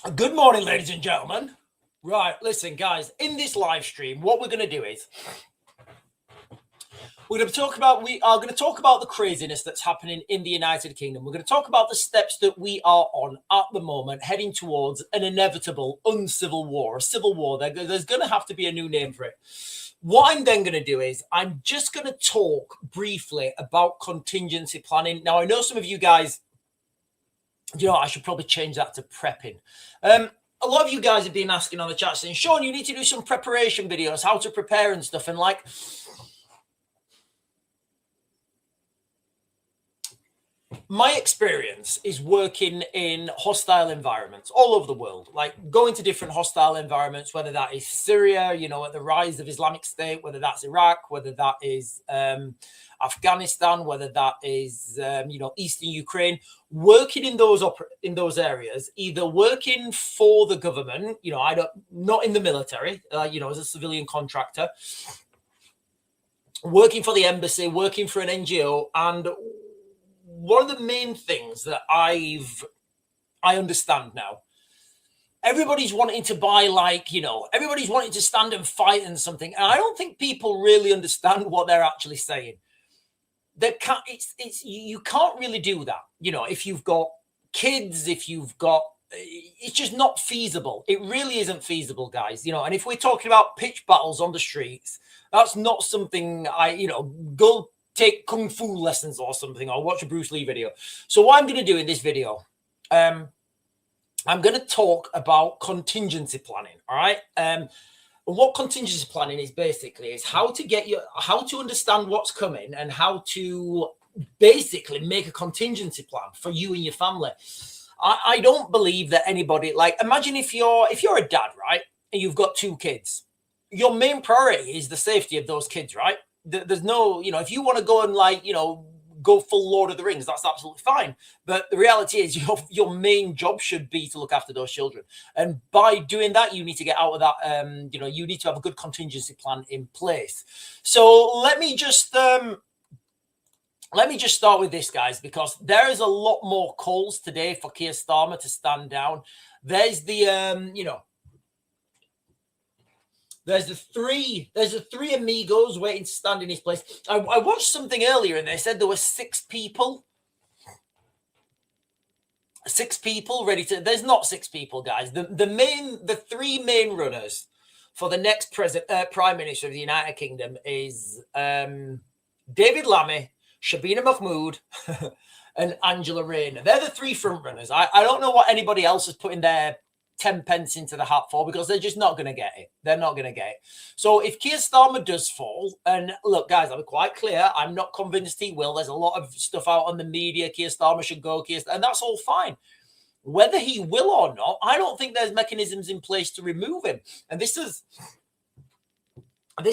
Good morning, ladies and gentlemen. Right, listen, guys, in this live stream, what we're going to do is we are going to talk about the craziness that's happening in the United Kingdom. We're going to talk about the steps that we are on at the moment, heading towards an inevitable uncivil war, a civil war. There's going to have to be a new name for it. What I'm then going to do is I'm just going to talk briefly about contingency planning. Now, I know some of you guys, I should probably change that to prepping. A lot of you guys have been asking on the chat saying, Sean, you need to do some preparation videos, how to prepare and stuff. And like, my experience is working in hostile environments all over the world, like going to different hostile environments, whether that is Syria, at the rise of Islamic State, whether that's Iraq, whether that is Afghanistan, whether that is, Eastern Ukraine, working in those areas, either working for the government, not in the military, as a civilian contractor, working for the embassy, working for an NGO. And one of the main things that I understand now, everybody's wanting to buy, everybody's wanting to stand and fight and something. And I don't think people really understand what they're actually saying. You can't really do that. If you've got kids, it's just not feasible. It really isn't feasible, guys. And if we're talking about pitch battles on the streets, that's not something go take kung fu lessons or something, or watch a Bruce Lee video. So what I'm going to do in this video, I'm going to talk about contingency planning. All right. What contingency planning is basically is how to understand what's coming and how to basically make a contingency plan for you and your family. I don't believe that anybody, imagine if you're a dad, right? And you've got 2 kids, your main priority is the safety of those kids, right? There's no, if you want to go and go full Lord of the Rings, that's absolutely fine. But the reality is your main job should be to look after those children. And by doing that, you need to get out of that. You need to have a good contingency plan in place. So let me just start with this, guys, because there is a lot more calls today for Keir Starmer to stand down. There's the, there's the three amigos waiting to stand in his place. I watched something earlier and they said there were 6 people. 6 people ready to. There's not 6 people, guys. The 3 main runners for the next Prime Minister of the United Kingdom is David Lammy, Shabina Mahmood, and Angela Rayner. They're the 3 front runners. I don't know what anybody else is putting their 10 pence into the hat for, because they're just not going to get it. They're not going to get it. So if Keir Starmer does fall, and look, guys, I'll be quite clear, I'm not convinced he will. There's a lot of stuff out on the media. Keir Starmer should go, and that's all fine. Whether he will or not, I don't think there's mechanisms in place to remove him. And this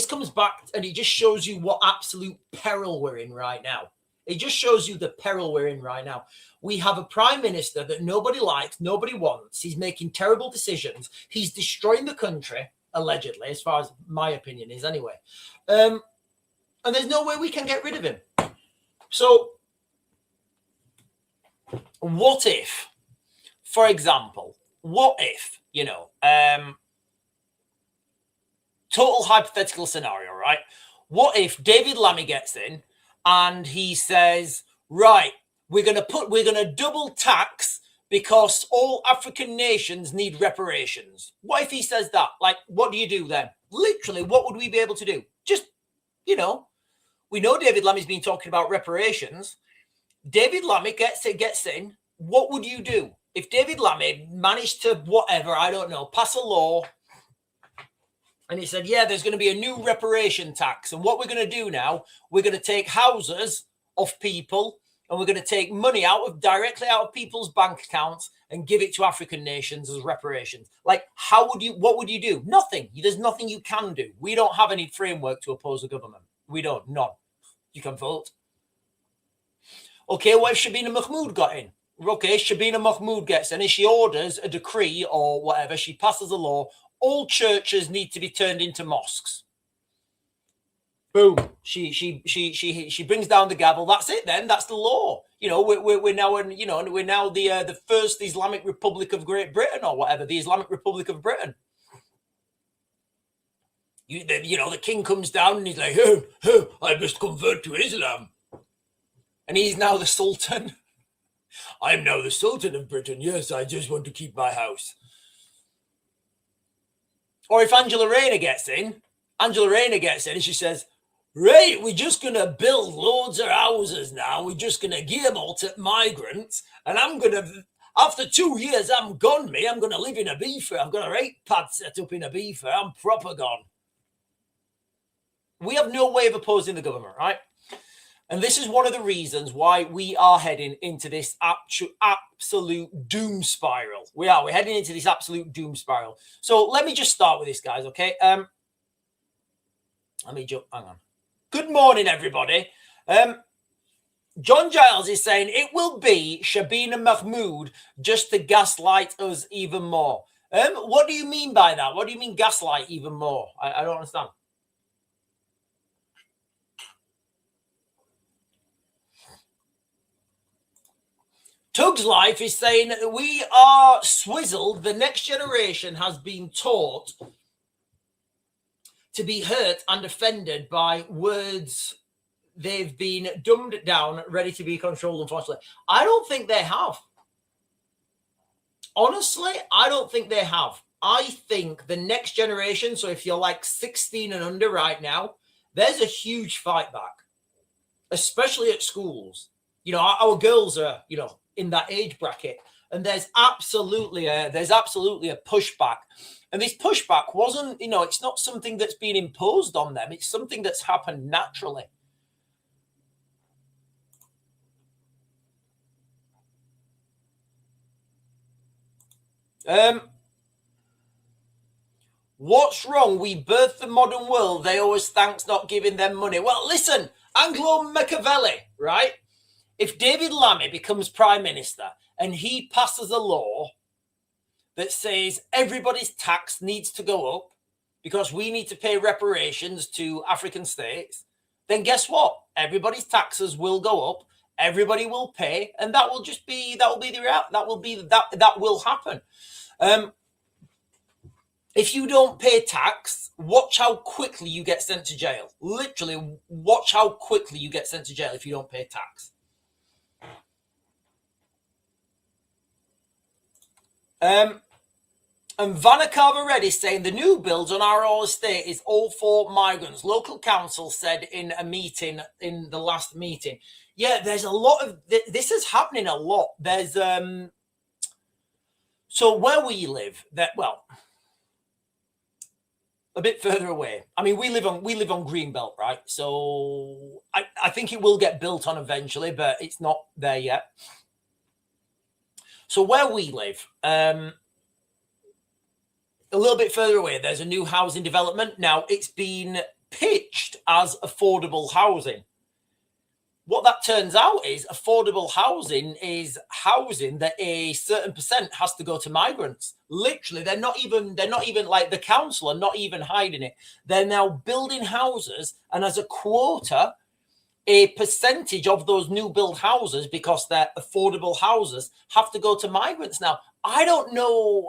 comes back, and it just shows you what absolute peril we're in right now. It just shows you the peril we're in right now. We have a prime minister that nobody likes, nobody wants. He's making terrible decisions. He's destroying the country, allegedly, as far as my opinion is anyway. And there's no way we can get rid of him. So what if, for example, total hypothetical scenario, right? What if David Lammy gets in and he says, right, we're going to double tax because all African nations need reparations. What if he says that? What do you do then? Literally, what would we be able to do? Just, we know David Lammy's been talking about reparations. David Lammy gets in. What would you do? If David Lammy managed to, pass a law, and he said, yeah, there's going to be a new reparation tax. And what we're going to do now, we're going to take houses off people, and we're going to take money directly out of people's bank accounts and give it to African nations as reparations. What would you do? Nothing. There's nothing you can do. We don't have any framework to oppose the government. We don't. None. You can vote. Okay, what if Shabina Mahmood got in? Okay, Shabina Mahmood gets in and she orders a decree or whatever. She passes a law. All churches need to be turned into mosques. Boom. She brings down the gavel. That's it then. That's the law. we're now we're now the first Islamic Republic of Great Britain or whatever, the Islamic Republic of Britain. The king comes down and he's like, I must convert to Islam. And he's now the Sultan. I'm now the Sultan of Britain. Yes, I just want to keep my house. Or if Angela Rayner gets in and she says, right, we're just going to build loads of houses now. We're just going to give them all to migrants. And after 2 years, I'm gone, me. I'm going to live in a beefer. I've got a 8-pad set up in a beefer. I'm proper gone. We have no way of opposing the government, right? And this is one of the reasons why we are heading into this absolute doom spiral. We're heading into this absolute doom spiral. So let me just start with this, guys, okay? Hang on. Good morning, everybody. John Giles is saying, it will be Shabina Mahmood just to gaslight us even more. What do you mean by that? What do you mean gaslight even more? I don't understand. Tug's Life is saying, we are swizzled. The next generation has been taught to be hurt and offended by words. They've been dumbed down, ready to be controlled, unfortunately. I don't think they have. Honestly, I don't think they have. I think the next generation, so if you're like 16 and under right now, there's a huge fight back, especially at schools. Our girls are, in that age bracket, and there's absolutely a pushback. And this pushback wasn't, it's not something that's been imposed on them. It's something that's happened naturally. What's wrong? We birthed the modern world. They always thanks not giving them money. Well, listen, Anglo Machiavelli, right? If David Lammy becomes prime minister and he passes a law that says everybody's tax needs to go up because we need to pay reparations to African states, then guess what? Everybody's taxes will go up. Everybody will pay, and that will happen. If you don't pay tax, watch how quickly you get sent to jail. Literally, watch how quickly you get sent to jail if you don't pay tax. And Vanna Carver is saying the new builds on our old estate is all for migrants. Local council said in a meeting, in the last meeting. Yeah, there's a lot of this is happening a lot. There's so where we live, a bit further away. I mean, we live on Greenbelt, right? So I think it will get built on eventually, but it's not there yet. So where we live, a little bit further away, there's a new housing development. Now, it's been pitched as affordable housing. What that turns out is affordable housing is housing that a certain percent has to go to migrants. Literally, they're not even like the council are not even hiding it. They're now building houses, and as a quota, a percentage of those new build houses, because they're affordable houses, have to go to migrants. Now, I don't know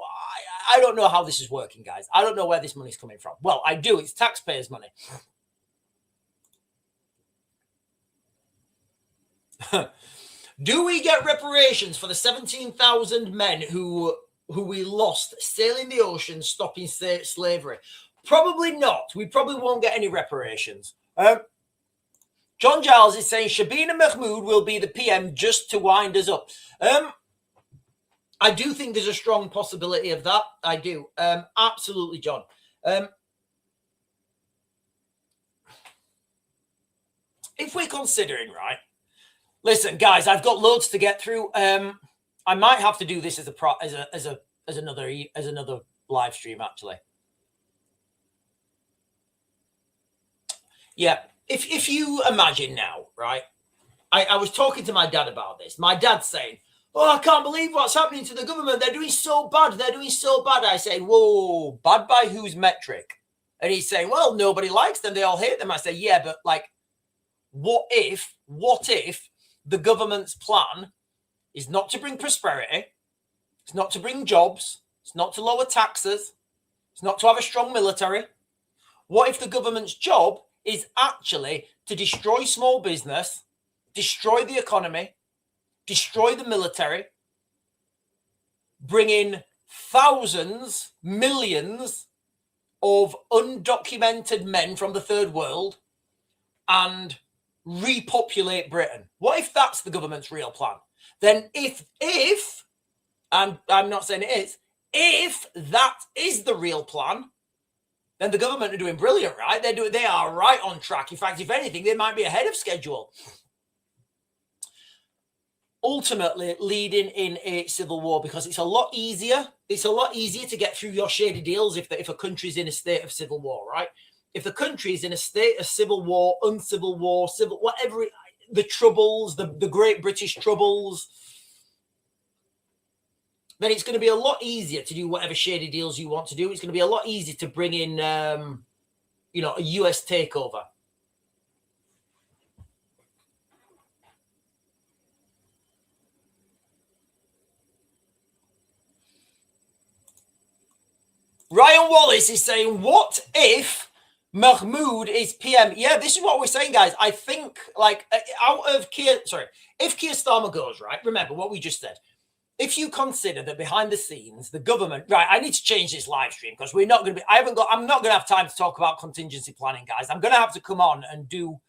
how this is working, guys. I don't know where this money's coming from. Well, I do. It's taxpayers' money. Do we get reparations for the 17,000 men who we lost sailing the ocean, stopping slavery? Probably not. We probably won't get any reparations. John Giles is saying Shabina Mahmood will be the PM just to wind us up. I do think there's a strong possibility of that. I do. Absolutely, John. If we're considering, right? Listen, guys, I've got loads to get through. I might have to do this as another live stream, actually. Yeah. If you imagine now, right? I was talking to my dad about this. My dad's saying, oh, I can't believe what's happening to the government. They're doing so bad. They're doing so bad. I say, whoa, bad by whose metric? And he's saying, well, nobody likes them. They all hate them. I say, yeah, but like, what if the government's plan is not to bring prosperity, it's not to bring jobs, it's not to lower taxes, it's not to have a strong military? What if the government's job is actually to destroy small business, destroy the economy, destroy the military, bring in thousands, millions of undocumented men from the third world and repopulate Britain? What if that's the government's real plan? Then if I'm not saying it is, if that is the real plan, then the government are doing brilliant, right? They are right on track. In fact, if anything, they might be ahead of schedule. Ultimately leading in a civil war, because it's a lot easier. It's a lot easier to get through your shady deals if a country's in a state of civil war, right? If the country is in a state of civil war, uncivil war, civil, whatever, the troubles, the Great British Troubles, then it's going to be a lot easier to do whatever shady deals you want to do. It's going to be a lot easier to bring in, a US takeover. Ryan Wallace is saying, what if Mahmoud is PM? Yeah, this is what we're saying, guys. I think, if Keir Starmer goes, right, remember what we just said. If you consider that behind the scenes, the government, right, I need to change this live stream because we're not going to be, I'm not going to have time to talk about contingency planning, guys. I'm going to have to come on and do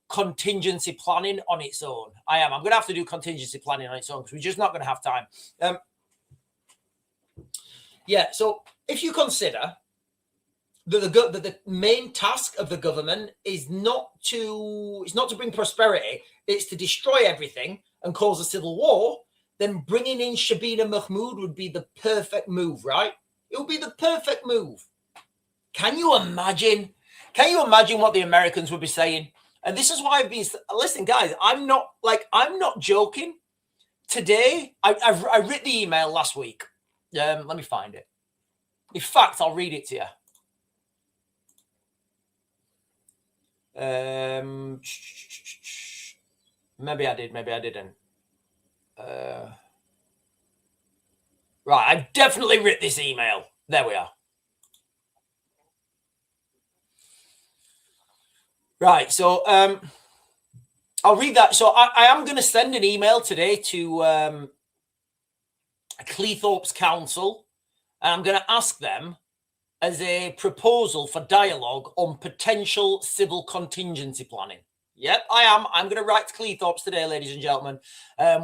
contingency planning on its own. I'm going to have to do contingency planning on its own because we're just not going to have time. So if you consider that the main task of the government is not to bring prosperity, it's to destroy everything and cause a civil war, then bringing in Shabina Mahmood would be the perfect move, right? It would be the perfect move. Can you imagine? Can you imagine what the Americans would be saying? And this is why I've been, listen, guys, I'm not joking. Today, I read the email last week. Let me find it. In fact, I'll read it to you. Maybe I did, maybe I didn't. Right, I definitely read this email. There we are. Right, so I'll read that. So I am going to send an email today to Cleethorpes Council, and I'm going to ask them as a proposal for dialogue on potential civil contingency planning. Yep, I am. I'm going to write to Cleethorpes today, ladies and gentlemen,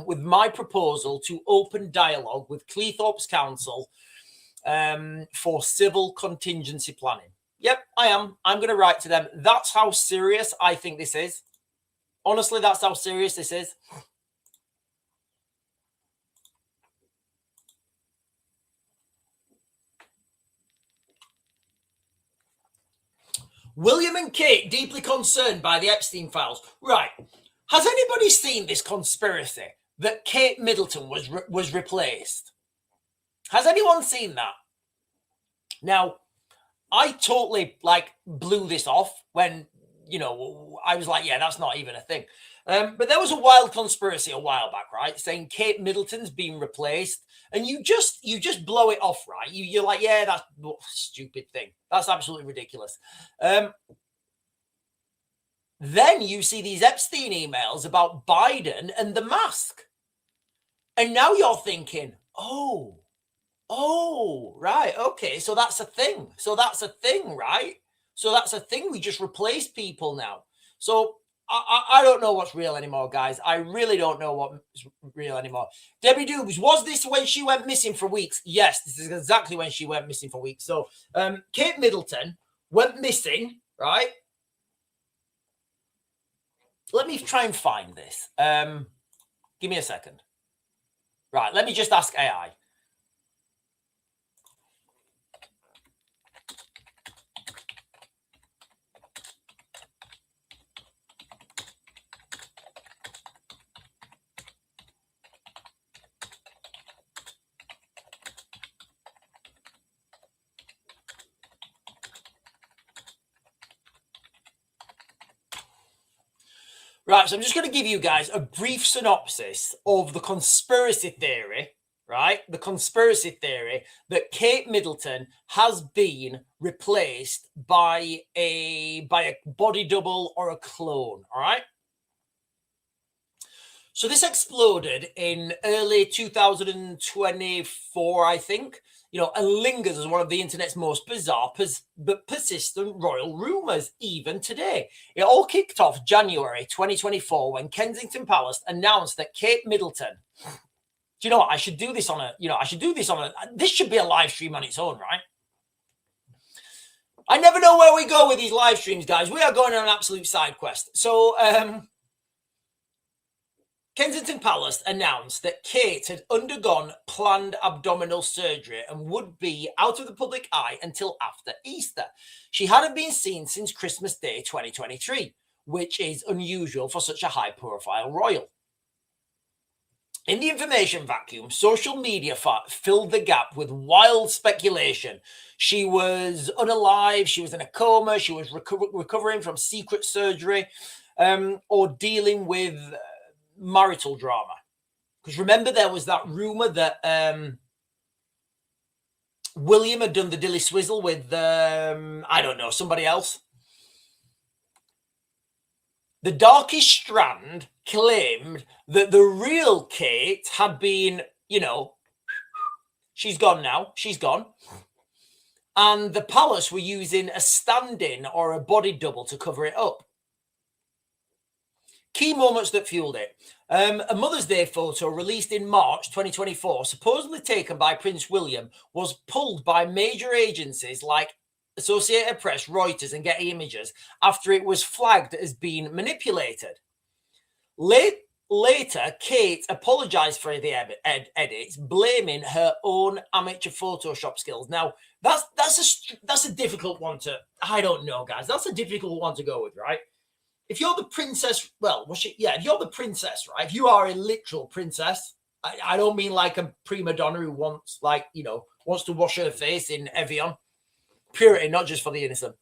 with my proposal to open dialogue with Cleethorpes Council for civil contingency planning. Yep, I am. I'm going to write to them. That's how serious I think this is. Honestly, that's how serious this is. William and Kate deeply concerned by the Epstein files. Right. Has anybody seen this conspiracy that Kate Middleton was replaced? Has anyone seen that? Now, I totally blew this off when, I was like, yeah, that's not even a thing. But there was a wild conspiracy a while back, right? Saying Kate Middleton's been replaced. And you just blow it off, right? You're like, yeah, that's a stupid thing. That's absolutely ridiculous. Then you see these Epstein emails about Biden and the mask. And now you're thinking, oh, right. Okay. So that's a thing. Right? So that's a thing. We just replace people now. So I don't know what's real anymore, guys. I really don't know what's real anymore. Debbie Dubes, was this when she went missing for weeks? Yes, this is exactly when she went missing for weeks. So Kate Middleton went missing, right? Let me try and find this. Give me a second. Right, let me just ask AI. Right, so I'm just going to give you guys a brief synopsis of the conspiracy theory, right? The conspiracy theory that Kate Middleton has been replaced by a body double or a clone, all right? So this exploded in early 2024, I think, and lingers as one of the internet's most bizarre but persistent royal rumors, even today. It all kicked off January 2024 when Kensington Palace announced that Kate Middleton. Do you know what? I should do this on this should be a live stream on its own, right? I never know where we go with these live streams, guys. We are going on an absolute side quest. So, Kensington Palace announced that Kate had undergone planned abdominal surgery and would be out of the public eye until after Easter. She hadn't been seen since Christmas Day 2023, which is unusual for such a high-profile royal. In the information vacuum, social media filled the gap with wild speculation. She was unalive, she was in a coma, she was recovering from secret surgery, or dealing with marital drama. Because remember, there was that rumor that William had done the dilly swizzle with I don't know, somebody else. The Darkish Strand claimed that the real Kate had been, she's gone now, she's gone, and the palace were using a stand-in or a body double to cover it up. Key moments that fueled it. A Mother's Day photo released in March 2024, supposedly taken by Prince William, was pulled by major agencies like Associated Press, Reuters, and Getty Images after it was flagged as being manipulated. Later, Kate apologized for the edits, blaming her own amateur Photoshop skills. Now, that's a difficult one to, I don't know, guys. That's a difficult one to go with, right? If you're the princess, if you're the princess, right? If you are a literal princess, I don't mean like a prima donna who wants to wash her face in Evian. Purity, not just for the innocent.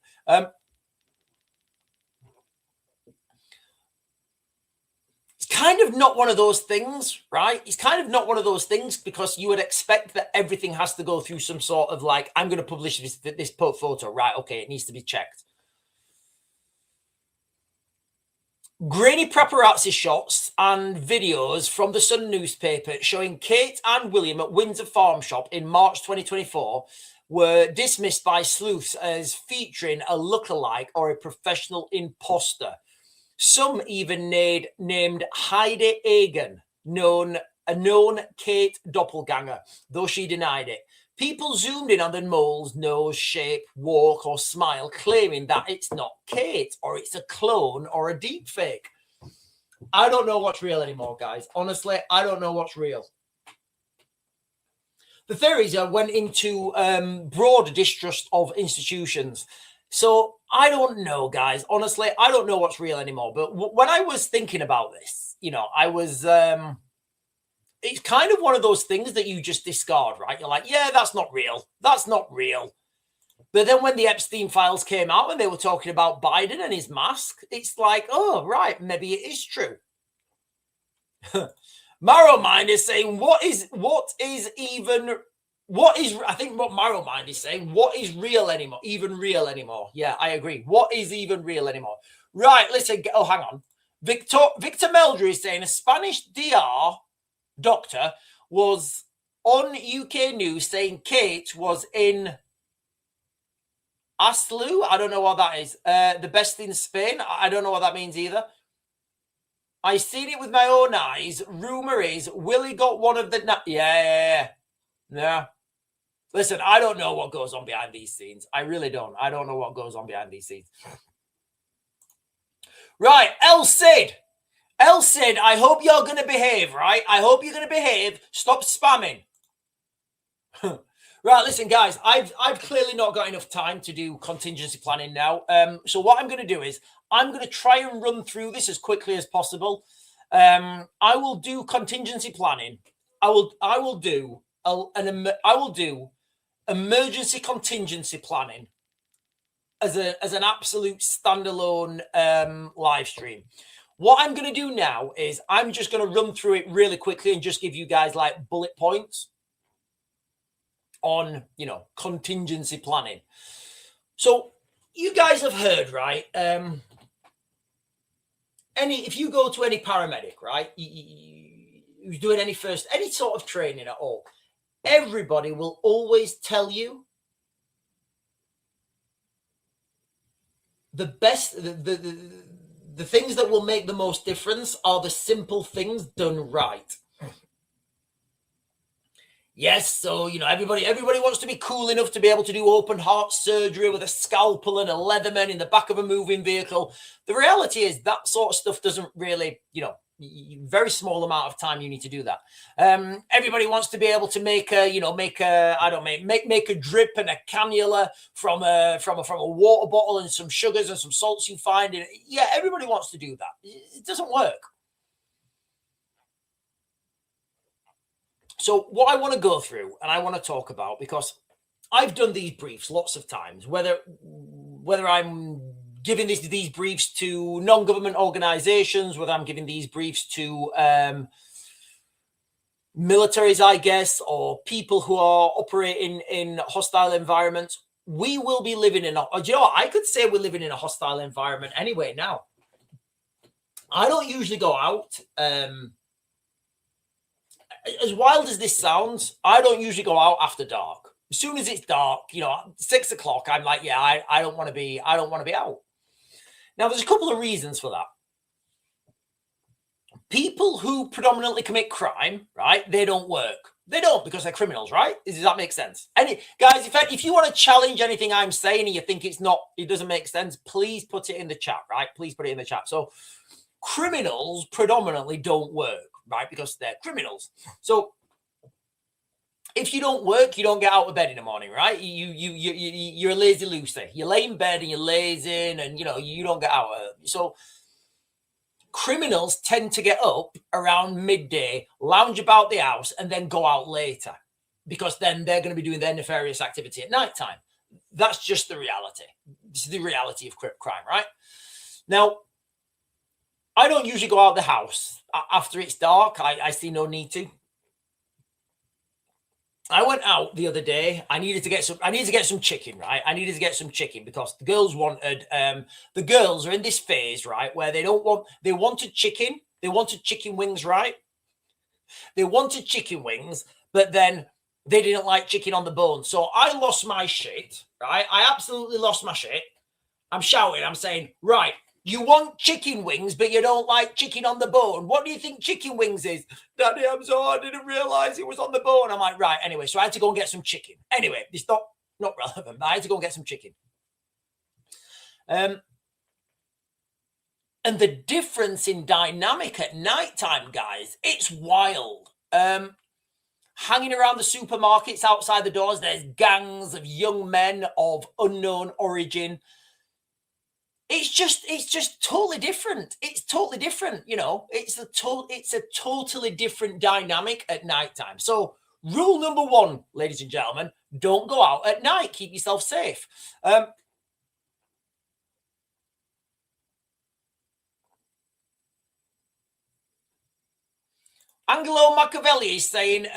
It's kind of not one of those things, right? It's kind of not one of those things because you would expect that everything has to go through some sort of like, I'm going to publish this photo, right? Okay, it needs to be checked. Grainy paparazzi shots and videos from the Sun newspaper showing Kate and William at Windsor Farm Shop in March 2024 were dismissed by sleuths as featuring a lookalike or a professional imposter. Some even named Heidi Egan, a known Kate doppelganger, though she denied it. People zoomed in on the mole's nose shape, walk, or smile, claiming that it's not Kate, or it's a clone, or a deep fake. I don't know what's real anymore, guys. Honestly, I don't know what's real. The theories went into broad distrust of institutions. So I don't know, guys. Honestly, I don't know what's real anymore. But when I was thinking about this, I was... it's kind of one of those things that you just discard, right? You're like, yeah, that's not real. That's not real. But then when the Epstein files came out and they were talking about Biden and his mask, it's like, oh, right, maybe it is true. Marrowmind is saying, I think what Marrowmind is saying, what is real anymore? Even real anymore? Yeah, I agree. What is even real anymore? Right, listen. Oh, hang on. Victor Meldrew is saying a Spanish doctor was on UK news saying Kate was in Aslu. I don't know what that is. The best in Spain. I don't know what that means either. I seen it with my own eyes. Rumor is Willie got one of the... Yeah. Listen, I don't know what goes on behind these scenes. I really don't. I don't know what goes on behind these scenes. Right, El Cid, I hope you're going to behave, right? I hope you're going to behave. Stop spamming. Right, listen, guys, I've clearly not got enough time to do contingency planning now. So what I'm going to do is I'm going to try and run through this as quickly as possible. I will do contingency planning. I will do emergency contingency planning as an absolute standalone live stream. What I'm going to do now is I'm just going to run through it really quickly and just give you guys like bullet points on, contingency planning. So you guys have heard, right? If you go to any paramedic, right, who's doing any sort of training at all, everybody will always tell you the best, the things that will make the most difference are the simple things done right. Yes, so everybody wants to be cool enough to be able to do open heart surgery with a scalpel and a Leatherman in the back of a moving vehicle. The reality is that sort of stuff doesn't really, very small amount of time you need to do that. Everybody wants to be able to make a drip and a cannula from a water bottle and some sugars and some salts you find in it. Yeah, everybody wants to do that. It doesn't work. So what I want to go through and I want to talk about, because I've done these briefs lots of times, whether I'm giving these briefs to non-government organizations, whether I'm giving these briefs to militaries, I guess, or people who are operating in hostile environments, we will be living in I could say we're living in a hostile environment anyway now. I don't usually go out. As wild as this sounds, I don't usually go out after dark. As soon as it's dark, 6 o'clock, I'm like, yeah, I don't want to be out. Now, there's a couple of reasons for that. People who predominantly commit crime, right? They don't work. They don't, because they're criminals, right? Does that make sense? Guys, if you want to challenge anything I'm saying and you think it doesn't make sense, please put it in the chat, right? Please put it in the chat. So criminals predominantly don't work, right? Because they're criminals. So if you don't work, you don't get out of bed in the morning, right? You're a lazy loser. You lay in bed and you're lazy and, you don't get out. So criminals tend to get up around midday, lounge about the house, and then go out later, because then they're going to be doing their nefarious activity at nighttime. That's just the reality. This is the reality of crime, right? Now, I don't usually go out the house after it's dark. I see no need to. I went out the other day. I needed to get some chicken, right? I needed to get some chicken because the girls the girls are in this phase, right, where they wanted chicken. They wanted chicken wings, right? They wanted chicken wings, but then they didn't like chicken on the bone. So I lost my shit, right? I absolutely lost my shit. I'm shouting. I'm saying, right, you want chicken wings, but you don't like chicken on the bone. What do you think chicken wings is? Daddy, I didn't realize it was on the bone. I'm like, right. Anyway, so I had to go and get some chicken. Anyway, it's not relevant, but I had to go and get some chicken. And the difference in dynamic at nighttime, guys, it's wild. Hanging around the supermarkets outside the doors, there's gangs of young men of unknown origin. It's just totally different. It's totally different, It's a totally different dynamic at nighttime. So rule number one, ladies and gentlemen, don't go out at night. Keep yourself safe. Angelo Machiavelli is saying,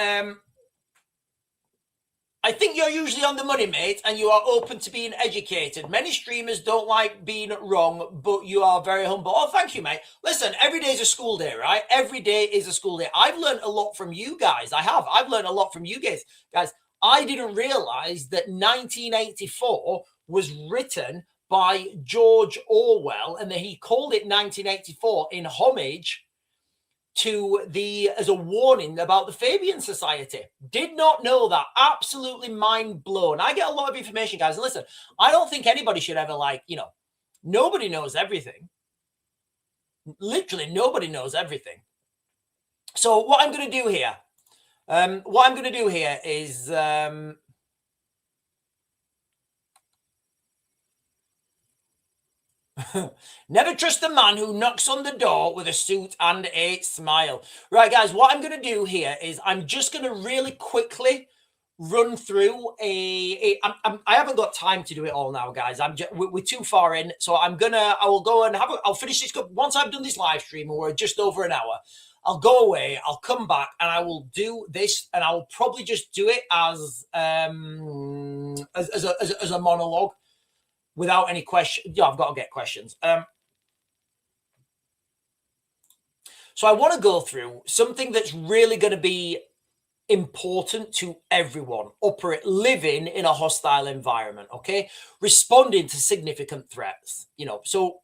I think you're usually on the money, mate, and you are open to being educated. Many streamers don't like being wrong, but you are very humble. Oh, thank you, mate. Listen, every day is a school day, right? Every day is a school day. I've learned a lot from you guys. I've learned a lot from you guys. Guys, I didn't realize that 1984 was written by George Orwell, and that he called it 1984 in homage as a warning about the Fabian Society. Did not know that. Absolutely mind blown. I get a lot of information, guys. And listen, I don't think anybody should ever nobody knows everything. Literally, nobody knows everything. So what I'm going to do here, is never trust a man who knocks on the door with a suit and a smile. Right, guys, what I'm going to do here is I'm just going to really quickly run through I haven't got time to do it all now, guys. We're too far in, so I will go and I'll finish this once I've done this live stream, and we're just over an hour. I'll go away, I'll come back, and I will do this, and I will probably just do it as a monologue without any questions. Yeah, I've got to get questions. So I want to go through something that's really going to be important to everyone living in a hostile environment, okay? Responding to significant threats, so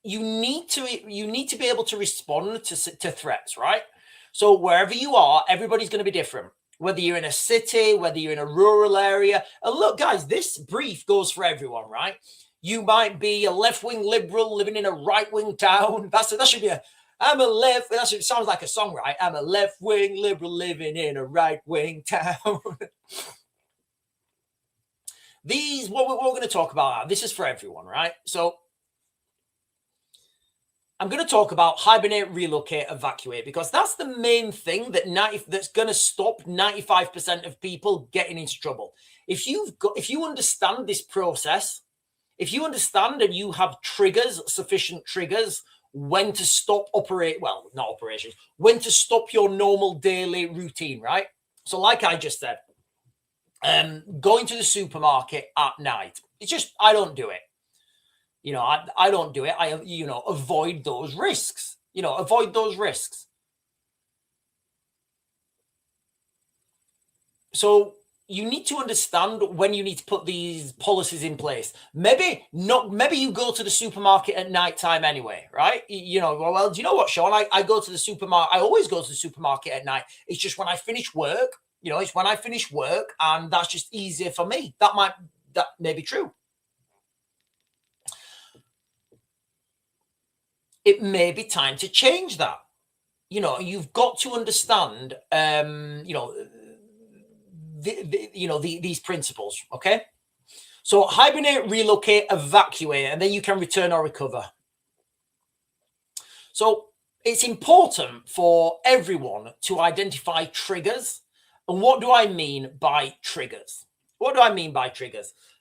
you need to be able to respond to threats, right? So wherever you are, everybody's going to be different, whether you're in a city, whether you're in a rural area. And look, guys, this brief goes for everyone, right? You might be a left-wing liberal living in a right-wing town. That should be I'm a left. That sounds like a song, right? I'm a left-wing liberal living in a right-wing town. What we're going to talk about, this is for everyone, right? So I'm going to talk about hibernate, relocate, evacuate, because that's the main thing that's going to stop 95% of people getting into trouble. If you understand this process, if you understand and you have sufficient triggers, when to stop when to stop your normal daily routine, right? So like I just said, going to the supermarket at night, it's just, I don't do it. I don't do it. Avoid those risks, avoid those risks. So you need to understand when you need to put these policies in place. Maybe you go to the supermarket at nighttime anyway, right? Well, do you know what, Sean? I go to the supermarket. I always go to the supermarket at night. It's just when I finish work, it's when I finish work, and that's just easier for me. That may be true. It may be time to change that. You've got to understand, these principles, okay? So hibernate, relocate, evacuate, and then you can return or recover. So it's important for everyone to identify triggers. And what do I mean by triggers?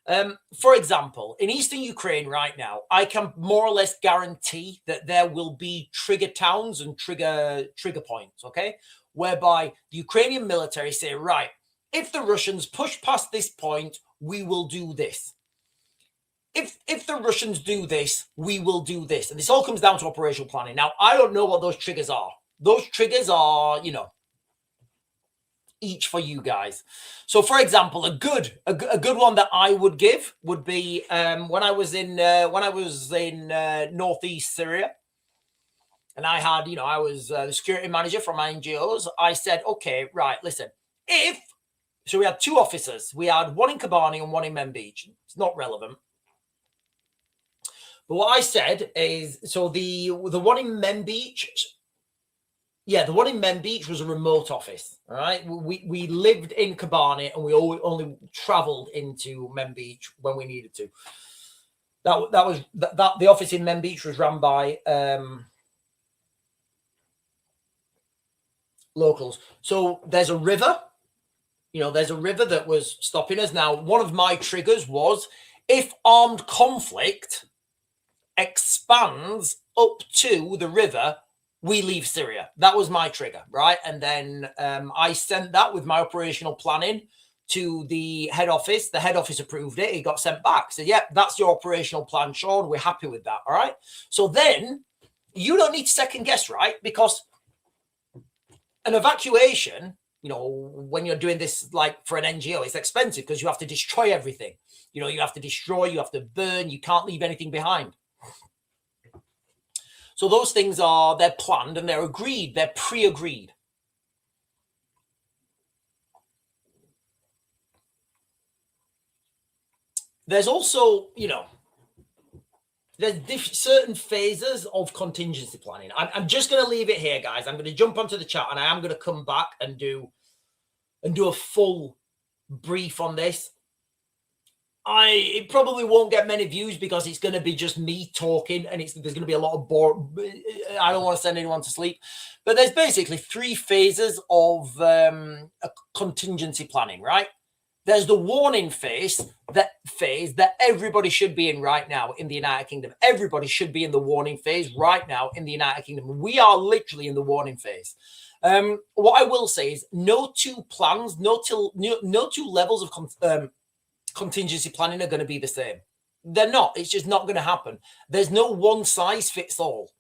For example, in eastern Ukraine right now, I can more or less guarantee that there will be trigger towns and trigger points, okay? Whereby the Ukrainian military say, right, if the Russians push past this point, we will do this. If the Russians do this, we will do this. And this all comes down to operational planning. Now, I don't know what those triggers are. Those triggers are, each for you guys. So, for example, a good one that I would give would be when I was in northeast Syria, and I had, I was the security manager for my NGOs. I said, okay, right, listen, so we had two officers. We had one in Kobani and one in Manbij. It's not relevant. But what I said is, so the one in Manbij, the one in Manbij was a remote office. All right, we lived in Kobani and we only traveled into Manbij when we needed to. The office in Manbij was run by locals. So there's a river. There's a river that was stopping us. Now, one of my triggers was if armed conflict expands up to the river, we leave Syria. That was my trigger, right? And then I sent that with my operational planning to the head office. The head office approved it. It got sent back. So, yeah, that's your operational plan, Sean. We're happy with that, all right? So then you don't need to second guess, right? Because an evacuation, when you're doing this, like for an NGO, it's expensive because you have to destroy everything. You have to destroy, you have to burn, you can't leave anything behind. So those things they're planned and they're agreed, they're pre-agreed. There's also, there's certain phases of contingency planning. I'm just going to leave it here, guys. I'm going to jump onto the chat and I am going to come back and do a full brief on this. it probably won't get many views because it's going to be just me talking, and there's going to be a lot of bore. I don't want to send anyone to sleep, but there's basically 3 phases of a contingency planning, right? There's the warning phase that everybody should be in right now in the United Kingdom. Everybody should be in the warning phase right now in the United Kingdom. We are literally in the warning phase. What I will say is no 2 plans, no 2 levels of contingency planning are going to be the same. They're not. It's just not going to happen. There's no one size fits all.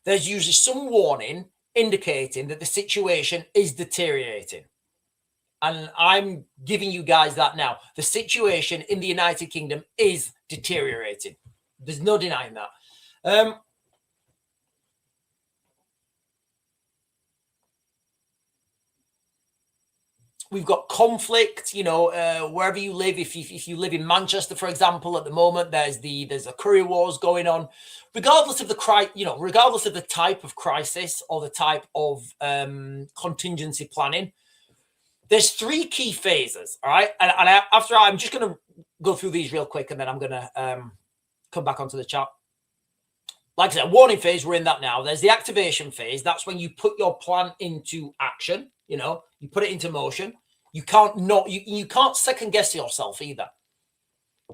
There's usually some warning indicating that the situation is deteriorating. And I'm giving you guys that now. The situation in the United Kingdom is deteriorating. There's no denying that. We've got conflict, wherever you live. If you live in Manchester, for example, at the moment, there's a courier wars going on. Regardless of regardless of the type of crisis or the type of contingency planning, there's 3 key phases. All right, and after I'm just going to go through these real quick, and then I'm going to come back onto the chat. Like I said, warning phase, we're in that now. There's the activation phase. That's when you put your plan into action. You put it into motion. You can't second guess yourself either.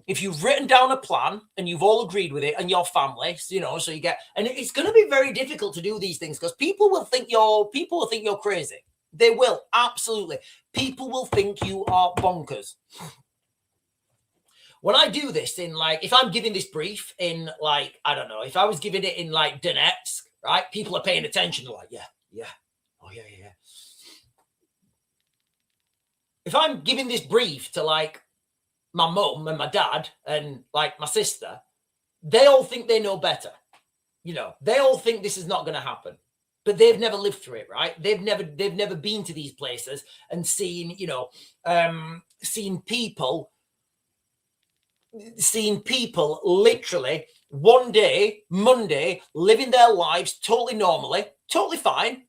If you've written down a plan and you've all agreed with it and your family, so you get, and it's going to be very difficult to do these things because people will think you're crazy. They will, absolutely. People will think you are bonkers. When I do this if I'm giving this brief in I don't know, if I was giving it in Donetsk, right? People are paying attention. They're like, yeah. Oh, yeah. If I'm giving this brief to my mum and my dad and my sister, they all think they know better. They all think this is not going to happen, but they've never lived through it, right? They've never been to these places and seen people literally one day, Monday, living their lives totally normally, totally fine.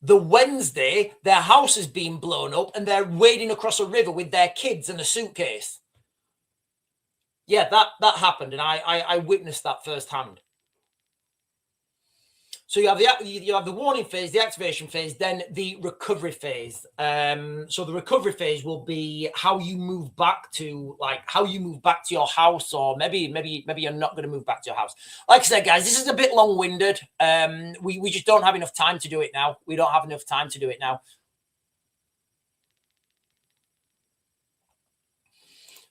The Wednesday, their house is being blown up and they're wading across a river with their kids and a suitcase. Yeah, that happened, and I witnessed that firsthand. So you have the warning phase, the activation phase, then the recovery phase. So the recovery phase will be how you move back to your house, or maybe you're not going to move back to your house. Like I said, guys, this is a bit long-winded. We just don't have enough time to do it now. We don't have enough time to do it now.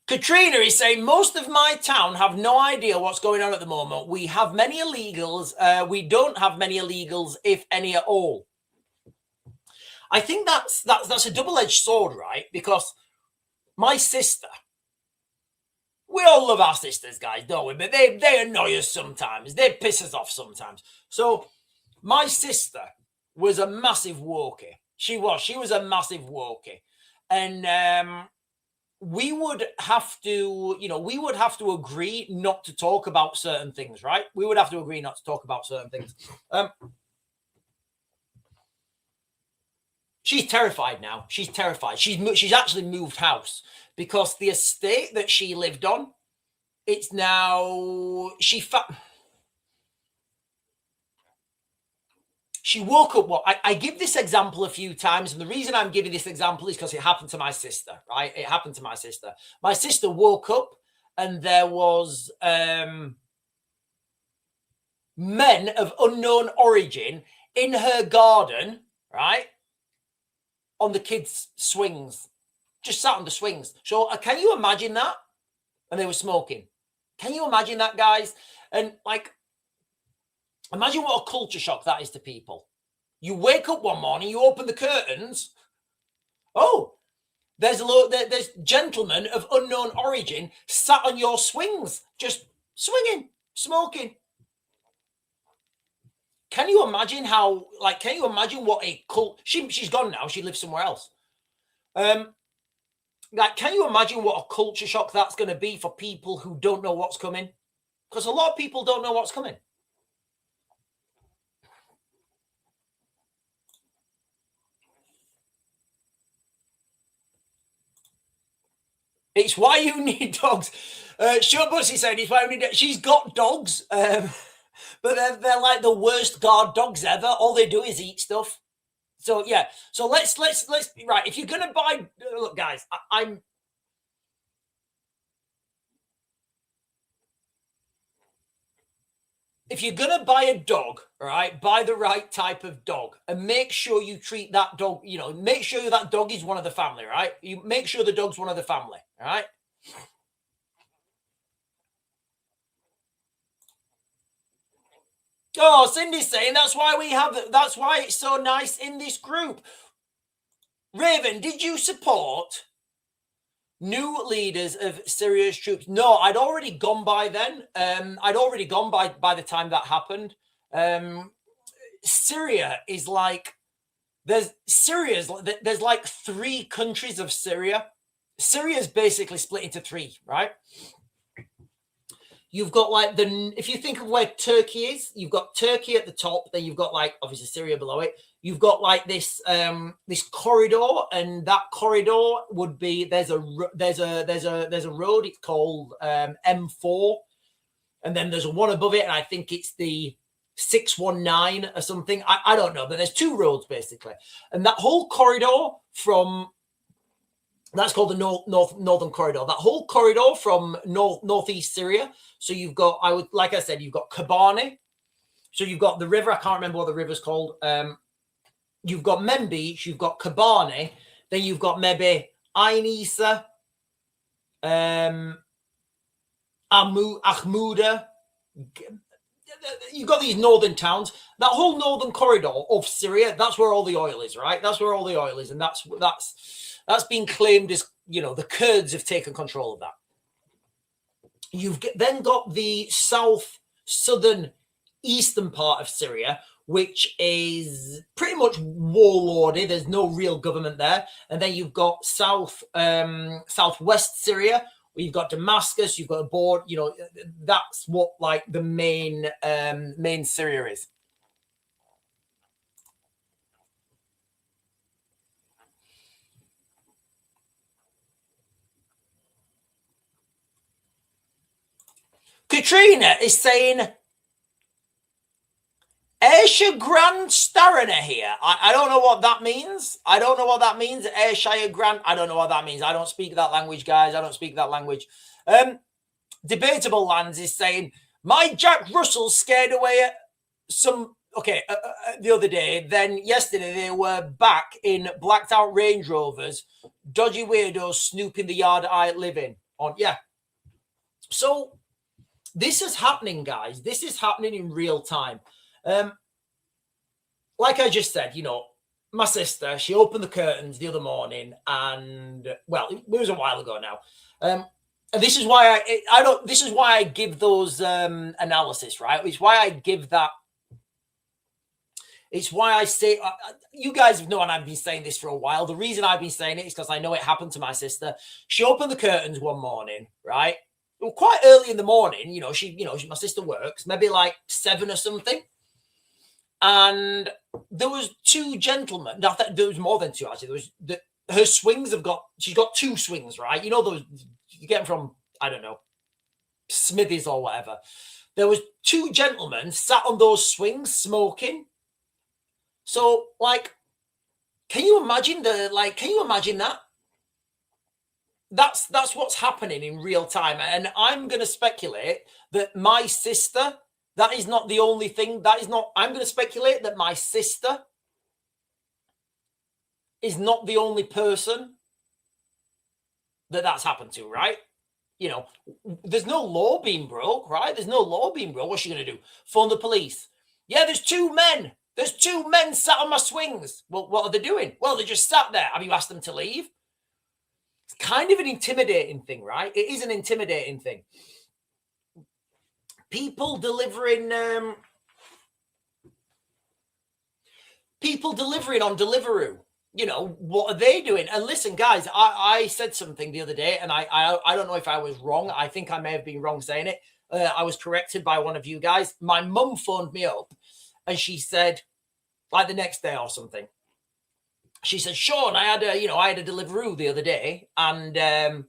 Katrina is saying, most of my town have no idea what's going on at the moment. We have many illegals. We don't have many illegals, if any at all. I think that's a double-edged sword, right? Because my sister, we all love our sisters, guys, don't we? But they annoy us sometimes. They piss us off sometimes. So my sister was a massive wokie. She was a massive wokie. And we would have to agree not to talk about certain things, right? We would have to agree not to talk about certain things. She's terrified now. She's terrified. She's actually moved house because the estate that she lived on, it's now she woke up. Well, I give this example a few times, and the reason I'm giving this example is because it happened to my sister, right? It happened to my sister. My sister woke up, and there was men of unknown origin in her garden, right? On the kids' swings, just sat on the swings. So can you imagine that? And they were smoking. Can you imagine that, guys? And imagine what a culture shock that is to people. You wake up one morning, you open the curtains. Oh, there's gentlemen of unknown origin sat on your swings, just swinging, smoking. Can you imagine how? Can you imagine what a cult? She's gone now. She lives somewhere else. Can you imagine what a culture shock that's going to be for people who don't know what's coming? Because a lot of people don't know what's coming. It's why you need dogs. Sure, Bussy said it's why we need. She's got dogs, but they're like the worst guard dogs ever. All they do is eat stuff. So yeah. So let's right. If you're gonna buy, look, guys, I'm. If you're gonna buy a dog, right, buy the right type of dog, and make sure you treat that dog. You know, make sure that dog is one of the family, right? You make sure the dog's one of the family, all right? Oh, Cindy's saying that's why we have. That's why it's so nice in this group. Raven, did you support new leaders of Syria's troops? No, I'd already gone by then. I'd already gone by the time that happened. Syria is like there's like 3 countries of Syria. Syria is basically split into 3, right? You've got like if you think of where Turkey is, you've got Turkey at the top, then you've got like obviously Syria below it. You've got like this corridor, and that corridor would be there's a road. It's called M4, and then there's one above it, and I think it's the 619 or something. I don't know, but there's 2 roads basically, and that whole corridor from that's called the northern corridor. That whole corridor from northeast Syria. So you've got like I said, you've got Kobani. So you've got the river. I can't remember what the river's called. You've got Membeach, you've got Kobani, then you've got maybe Ain Issa, Ahmouda. You've got these northern towns. That whole northern corridor of Syria, that's where all the oil is, right? That's where all the oil is, and that's been claimed as, you know, the Kurds have taken control of that. You've then got the southern eastern part of Syria, which is pretty much warlorded. There's no real government there. And then you've got southwest Syria, where you've got Damascus, you've got a board, you know, that's what like the main Syria is. Katrina is saying, Ayrshire Grand Stariner here. I don't know what that means. I don't know what that means. Ayrshire Grand. I don't know what that means. I don't speak that language, guys. I don't speak that language. Debatable Lands is saying, my Jack Russell scared away some. Okay, the other day. Then yesterday they were back in blacked out Range Rovers. Dodgy weirdos snooping the yard I live in. Yeah. So this is happening, guys. This is happening in real time. Like I just said, you know, my sister, she opened the curtains the other morning, and well, it was a while ago now. And this is why I don't. This is why I give those analysis, right? It's why I give that. It's why I say you guys have known I've been saying this for a while. The reason I've been saying it is because I know it happened to my sister. She opened the curtains one morning, right? Well, quite early in the morning, you know, my sister works, maybe like 7 or something. And there was 2 gentlemen. No, there was more than 2 actually. There was her swings she's got 2 swings, right? You know, those you get them from, I don't know, Smithies or whatever. There was 2 gentlemen sat on those swings smoking. So like, can you imagine that? That's what's happening in real time. And I'm going to speculate that my sister, that is not the only thing. I'm going to speculate that my sister is not the only person that's happened to, right? You know, there's no law being broke, right? There's no law being broke. What's she going to do? Phone the police. Yeah, there's 2 men. There's 2 men sat on my swings. Well, what are they doing? Well, they just sat there. Have you asked them to leave? It's kind of an intimidating thing, right? It is an intimidating thing. People delivering on Deliveroo. You know, what are they doing? And listen, guys, I said something the other day, and I don't know if I was wrong. I think I may have been wrong saying it. I was corrected by one of you guys. My mum phoned me up, and she said, like the next day or something, she said, Sean, I had a Deliveroo the other day, and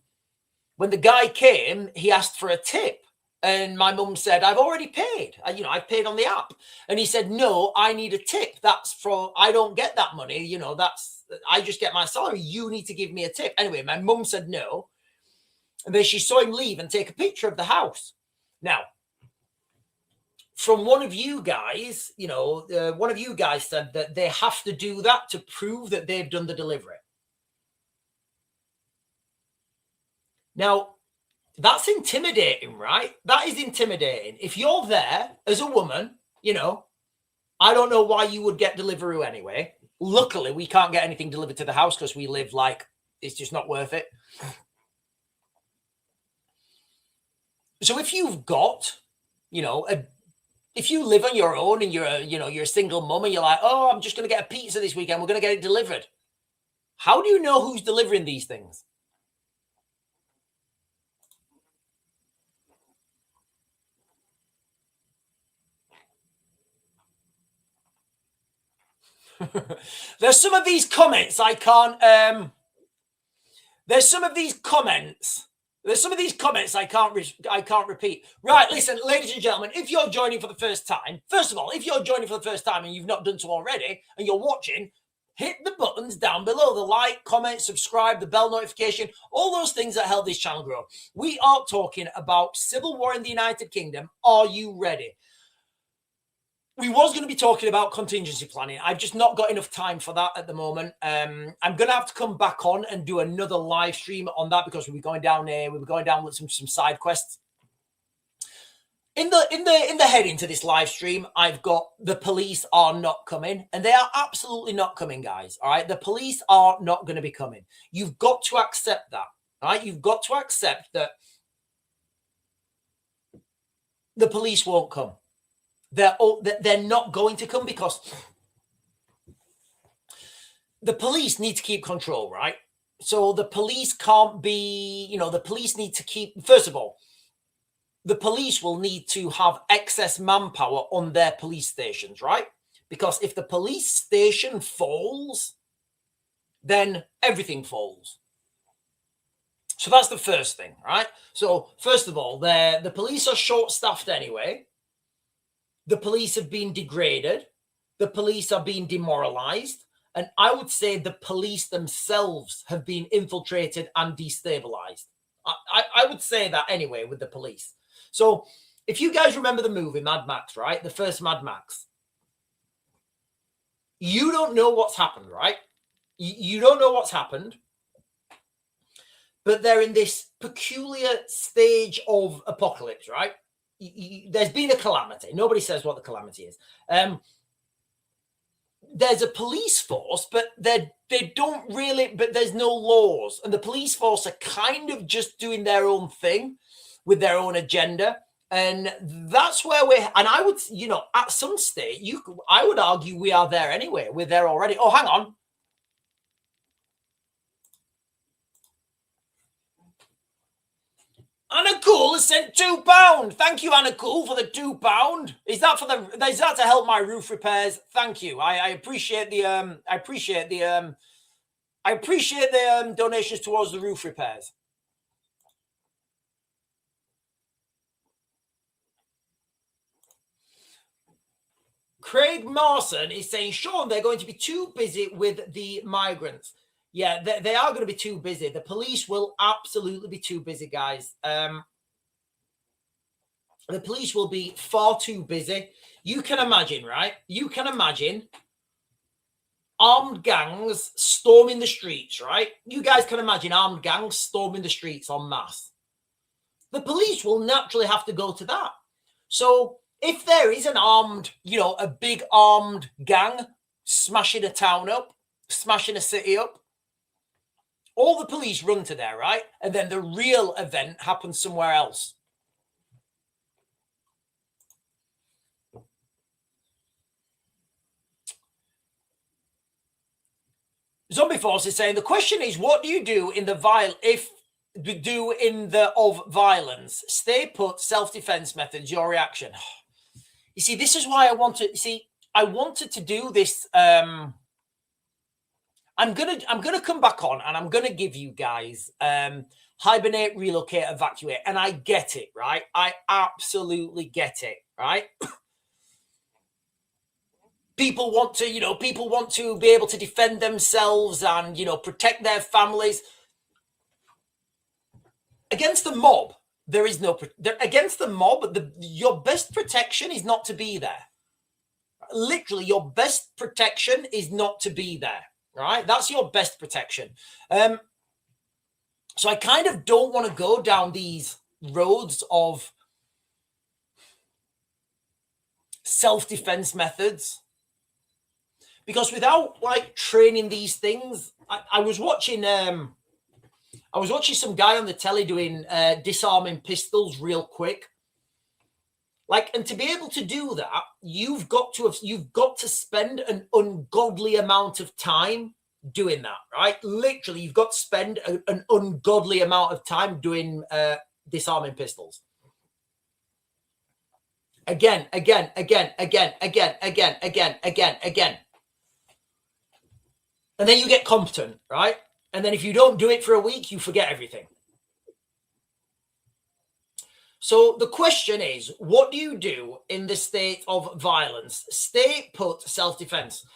when the guy came, he asked for a tip. And my mum said, I've already paid. I've paid on the app. And he said, no, I need a tip. I don't get that money. I just get my salary. You need to give me a tip. Anyway, my mum said no. And then she saw him leave and take a picture of the house. Now, from one of you guys, one of you guys said that they have to do that to prove that they've done the delivery. Now, that's intimidating, right? That is intimidating. If you're there as a woman, I don't know why you would get Deliveroo anyway. Luckily, we can't get anything delivered to the house because we live it's just not worth it. So if you've got, if you live on your own and you're a single mum and you're like, oh, I'm just going to get a pizza this weekend, we're going to get it delivered. How do you know who's delivering these things? There's some of these comments I can't repeat. Right, listen, ladies and gentlemen, if you're joining for the first time, first of all, if you're joining for the first time and you've not done so already and you're watching, hit the buttons down below, the like, comment, subscribe, the bell notification, all those things that help this channel grow. We are talking about civil war in the United Kingdom. Are you ready? We was going to be talking about contingency planning. I've just not got enough time for that at the moment. I'm going to have to come back on and do another live stream on that because we'll be going down with some side quests. In the heading to this live stream, I've got the police are not coming, and they are absolutely not coming, guys. All right, the police are not going to be coming. You've got to accept that. All right, you've got to accept that the police won't come. They're not going to come because the police need to keep control, right? So the police can't be, the police need to keep, first of all, the police will need to have excess manpower on their police stations, right? Because if the police station falls, then everything falls. So that's the first thing, right? So first of all, the police are short-staffed anyway. The police have been degraded. The police are being demoralized. And I would say the police themselves have been infiltrated and destabilized. I would say that anyway with the police. So if you guys remember the movie Mad Max, right? The first Mad Max. You don't know what's happened, right? You don't know what's happened. But they're in this peculiar stage of apocalypse, right? There's been a calamity. Nobody says what the calamity is. There's a police force, but they don't really, but there's no laws. And the police force are kind of just doing their own thing with their own agenda. And that's where and I would, at some state, I would argue we are there anyway. We're there already. Oh, hang on. Anna Cool has sent £2. Thank you, Anna Cool, for the £2. Is that to help my roof repairs? Thank you. I appreciate the donations towards the roof repairs. Craig Mawson is saying, Sean, they're going to be too busy with the migrants. Yeah, they are going to be too busy. The police will absolutely be too busy, guys. The police will be far too busy. You can imagine, right? You can imagine armed gangs storming the streets, right? You guys can imagine armed gangs storming the streets en masse. The police will naturally have to go to that. So if there is an armed, a big armed gang smashing a town up, smashing a city up, all the police run to there, right? And then the real event happens somewhere else. Zombie Force is saying, the question is, what do you do in the of violence? Stay put, self-defense methods, your reaction. You see, this is why I wanted to do this. I I'm gonna come back on and I'm gonna give you guys hibernate, relocate, evacuate, and I get it, right? I absolutely get it, right? People want to be able to defend themselves and protect their families against the mob. There is no against the mob. Your best protection is not to be there. Literally, your best protection is not to be there. Right? That's your best protection. So I kind of don't want to go down these roads of self-defense methods, because without like training these things, I was watching some guy on the telly doing disarming pistols real quick. Like, and to be able to do that, you've got to spend an ungodly amount of time doing that, right? Literally, you've got to spend an ungodly amount of time doing disarming pistols. Again. And then you get competent, right? And then if you don't do it for a week, you forget everything. So the question is, what do you do in the state of violence? Stay put, self-defense.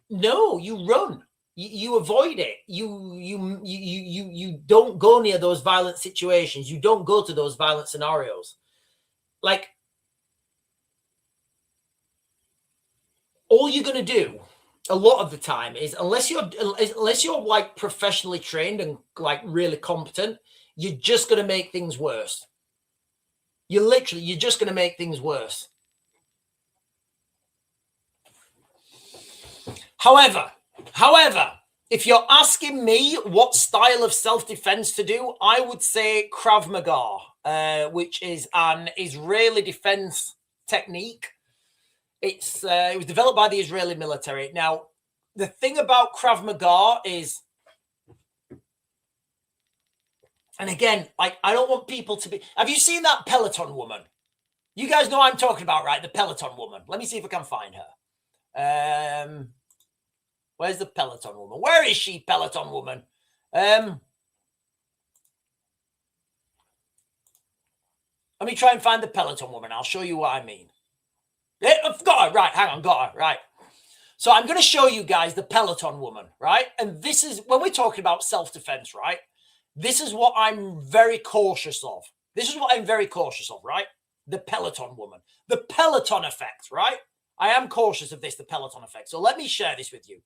No, you run. You avoid it. You don't go near those violent situations. You don't go to those violent scenarios. Like, all you're going to do a lot of the time is, unless you're like professionally trained and like really competent, you're just going to make things worse. You're just going to make things worse. However, if you're asking me what style of self-defense to do, I would say Krav Maga, which is an Israeli defense technique. It was developed by the Israeli military. Now, the thing about Krav Maga is, and again, like, I don't want people to be... Have you seen that Peloton woman? You guys know what I'm talking about, right? The Peloton woman. Let me see if I can find her. Where's the Peloton woman? Where is she, Peloton woman? Let me try and find the Peloton woman. I'll show you what I mean. Yeah, I've got her. Right, hang on, got her. Right. So I'm going to show you guys the Peloton woman, right? And this is, when we're talking about self-defense, right? This is what I'm very cautious of. Right? The Peloton woman. The Peloton effect, right? I am cautious of this, the Peloton effect. So let me share this with you.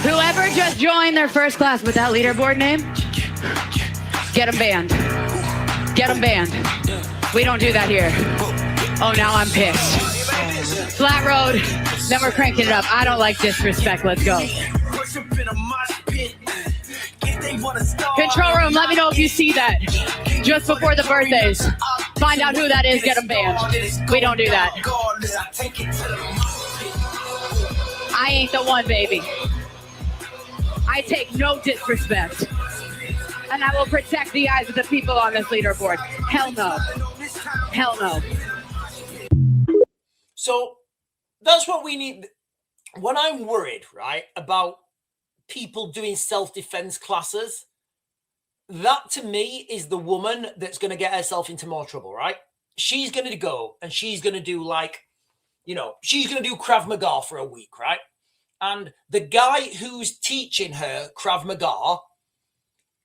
Whoever just joined their first class with that leaderboard name, get them banned. Get them banned. We don't do that here. Oh, now I'm pissed. Flat road, then we're cranking it up. I don't like disrespect. Let's go. Control room, let me know if you see that. Just before the birthdays. Find out who that is, get them banned. We don't do that. I ain't the one, baby. I take no disrespect. And I will protect the eyes of the people on this leaderboard. Hell no. Hell no. So that's what we need. When I'm worried, right, about people doing self-defense classes, that to me is the woman that's going to get herself into more trouble, right? She's going to go and she's going to do like, she's going to do Krav Maga for a week, right? And the guy who's teaching her Krav Maga,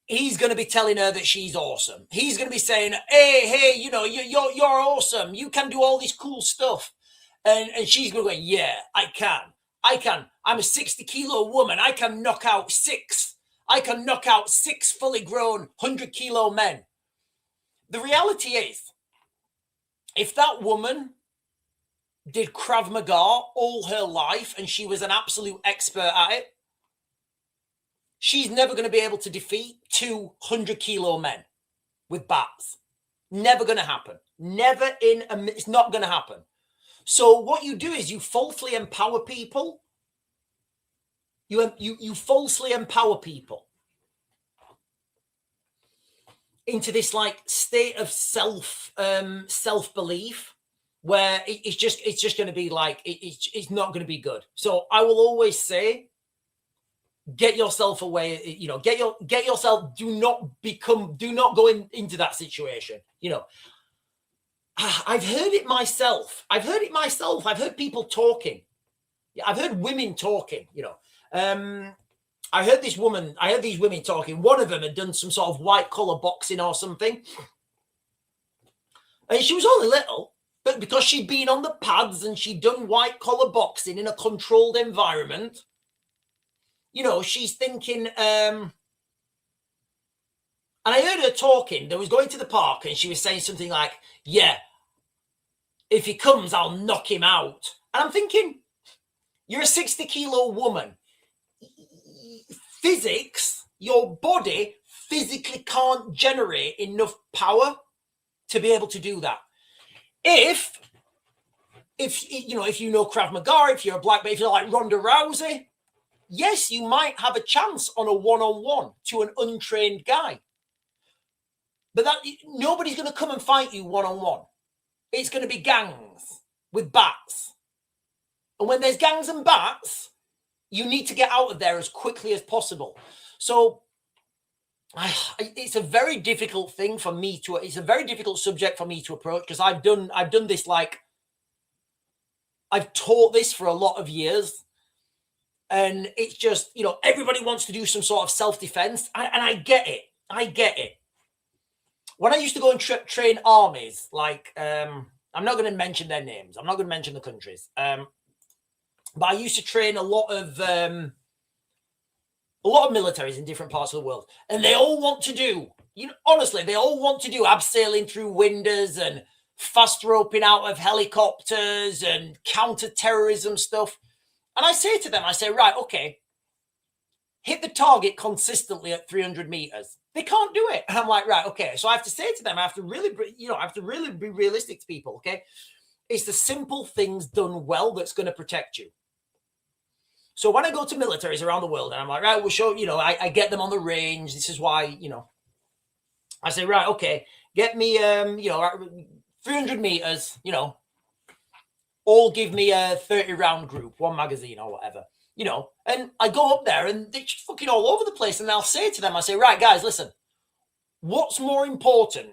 he's going to be telling her that she's awesome. He's going to be saying, hey, you're awesome. You can do all this cool stuff. And she's going to go, yeah, I can. I'm a 60-kilo woman. I can knock out six fully grown 100-kilo men. The reality is, if that woman did Krav Maga all her life and she was an absolute expert at it, she's never going to be able to defeat 200-kilo men with bats. Never going to happen. It's not going to happen. So what you do is you falsely empower people. You falsely empower people. into this like state of self-belief where it's just going to be like it's not going to be good. So I will always say, get yourself away. You know, get yourself. Do not go into that situation. You know, I've heard it myself. I've heard people talking. I've heard women talking. You know, I heard these women talking. One of them had done some sort of white collar boxing or something, and she was only little. But because she'd been on the pads and she'd done white collar boxing in a controlled environment, you know, she's thinking, and I heard her talking. They was going to the park and she was saying something like, yeah, if he comes, I'll knock him out. And I'm thinking, you're a 60-kilo woman. Physics, your body physically can't generate enough power to be able to do that. If you know Krav Maga, if you're a black belt, if you're like Ronda Rousey, yes, you might have a chance on a one-on-one to an untrained guy. But that nobody's going to come and fight you one-on-one. It's going to be gangs with bats. And when there's gangs and bats, you need to get out of there as quickly as possible. So it's a very difficult thing for me to, it's a very difficult subject for me to approach because I've done this, like, I've taught this for a lot of years. And it's just, you know, everybody wants to do some sort of self-defense. And I get it. When I used to go and train armies, like, I'm not going to mention their names. I'm not going to mention the countries. But I used to train a lot of militaries in different parts of the world. And they all want to do, you know, honestly, they all want to do abseiling through windows and fast roping out of helicopters and counter-terrorism stuff. And I say to them, right, okay, hit the target consistently at 300 meters. They can't do it. And I'm like, right, okay. So I have to say to them, I have to really be realistic to people, okay? It's the simple things done well that's going to protect you. So when I go to militaries around the world and I'm like, right, we'll show, you know, I get them on the range. This is why, you know, I say, right, okay, get me, 300 meters, you know, all give me a 30 round group, one magazine or whatever, you know, and I go up there and they're just fucking all over the place. And I'll say to them, I say, right, guys, listen, what's more important?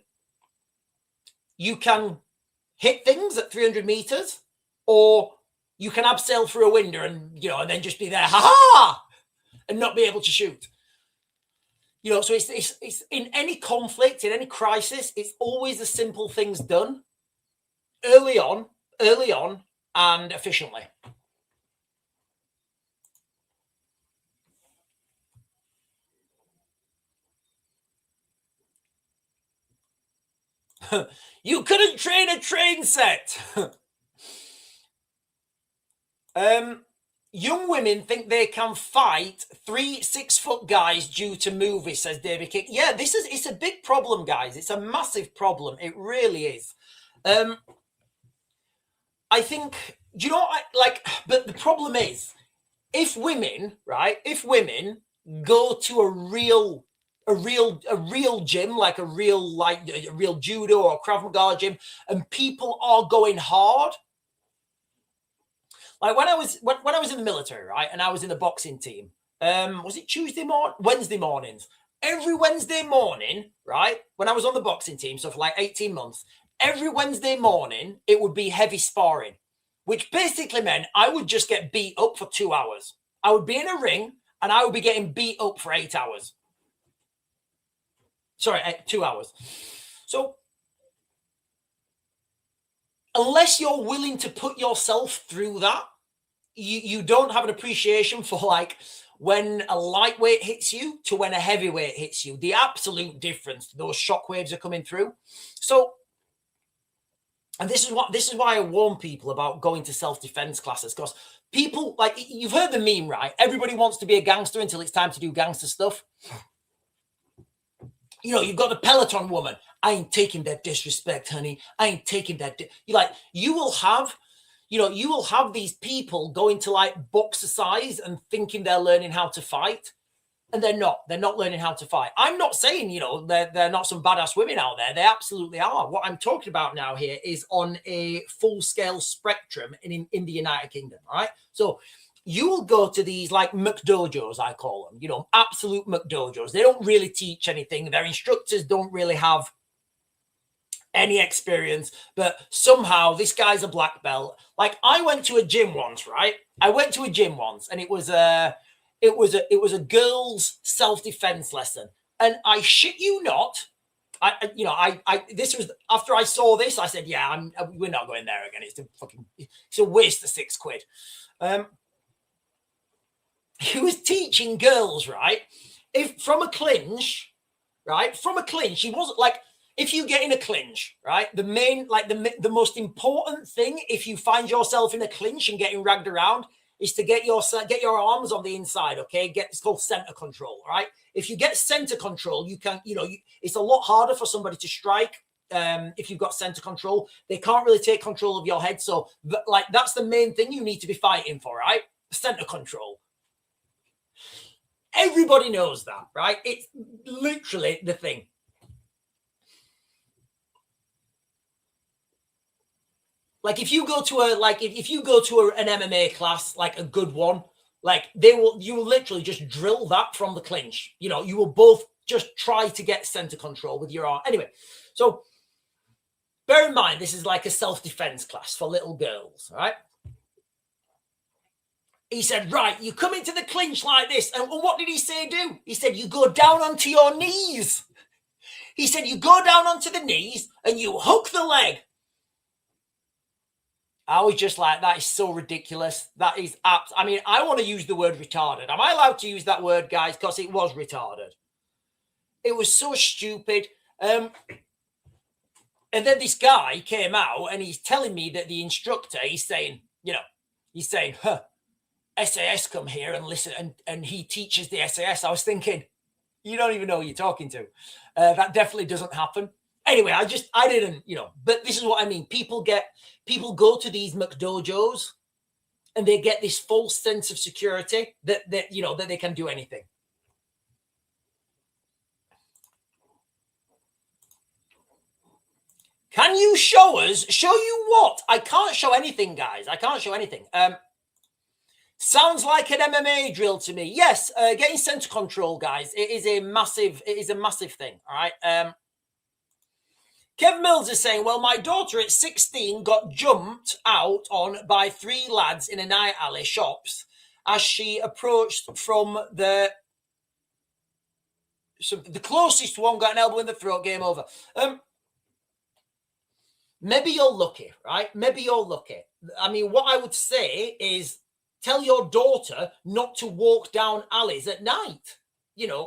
You can hit things at 300 meters or you can abseil through a window and, you know, and then just be there, ha-ha, and not be able to shoot. You know, so it's in any conflict, in any crisis, it's always the simple things done early on, and efficiently. You couldn't train a train set. Young women think they can fight 3 6-foot guys due to movies, says David King. Yeah, it's a big problem, guys. It's a massive problem. It really is. I think, you know, but the problem is, if women go to a real gym, like a real judo or Krav Maga gym, and people are going hard. Like when I was in the military, right, and I was in the boxing team. Was it Wednesday mornings? Every Wednesday morning, right, when I was on the boxing team, so for like 18 months, every Wednesday morning it would be heavy sparring, which basically meant I would just get beat up for 2 hours. I would be in a ring and I would be getting beat up for 8 hours. Sorry, 2 hours. So unless you're willing to put yourself through that, you don't have an appreciation for, like, when a lightweight hits you to when a heavyweight hits you. The absolute difference, those shockwaves are coming through. So, and this is why I warn people about going to self-defense classes, because people, like, you've heard the meme, right? Everybody wants to be a gangster until it's time to do gangster stuff. You know, you've got the Peloton woman. I ain't taking that disrespect, honey. I ain't taking that. You will have these people going to like boxercise and thinking they're learning how to fight. And they're not learning how to fight. I'm not saying, you know, they're not some badass women out there. They absolutely are. What I'm talking about now here is on a full-scale spectrum in the United Kingdom, right? So you will go to these like McDojos, I call them, you know, absolute McDojos. They don't really teach anything. Their instructors don't really have any experience, but somehow this guy's a black belt. Like I went to a gym once, right? I went to a gym once and it was a girls' self-defense lesson. And I shit you not, this was after I saw this, I said, yeah, we're not going there again. It's a waste of £6. He was teaching girls, right? If from a clinch, he wasn't like, if you get in a clinch, right? The most important thing, if you find yourself in a clinch and getting ragged around, is to get your arms on the inside, okay? It's called center control, right? If you get center control, you can, it's a lot harder for somebody to strike if you've got center control. They can't really take control of your head. So, that's the main thing you need to be fighting for, right? Center control. Everybody knows that, right? It's literally the thing. Like if you go to an MMA class, like a good one, like you will literally just drill that from the clinch. You know, you will both just try to get center control with your arm. Anyway, so bear in mind, this is like a self-defense class for little girls, all right? He said, right, you come into the clinch like this. And what did he say do? He said, you go down onto your knees. He said, you go down onto the knees and you hook the leg. I was just like, that is so ridiculous. That is I mean, I want to use the word retarded. Am I allowed to use that word, guys? Because it was retarded. It was so stupid. And then this guy came out and he's telling me that the instructor, he's saying, SAS come here and listen, and he teaches the SAS. I was thinking, you don't even know who you're talking to. That definitely doesn't happen. Anyway, I didn't, but this is what I mean. People go to these McDojos and they get this false sense of security that they can do anything. Can you show you what? I can't show anything, guys. I can't show anything. Sounds like an MMA drill to me. Yes, getting center control, guys. It is a massive thing. All right. Kev Mills is saying, well, my daughter at 16 got jumped out on by 3 lads in a night alley shops as she approached from the closest one, got an elbow in the throat, game over. Maybe you're lucky, right? Maybe you're lucky. I mean, what I would say is tell your daughter not to walk down alleys at night.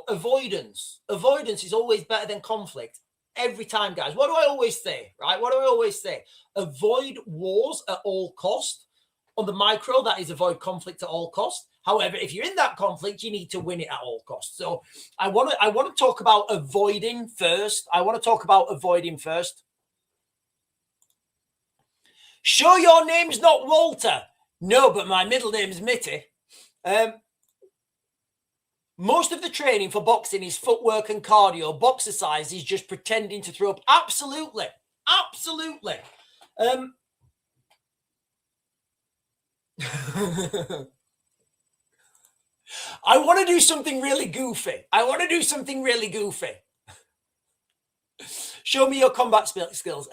Avoidance. Avoidance is always better than conflict. Every time, guys. What do I always say, right? What do I always say? Avoid wars at all cost. On the micro, that is avoid conflict at all cost. However, if you're in that conflict, you need to win it at all costs. So I want to talk about avoiding first. Show your name's not Walter. No, but my middle name's Mitty. Most of the training for boxing is footwork and cardio. Boxercise is just pretending to throw up. Absolutely. I want to do something really goofy. Show me your combat skills.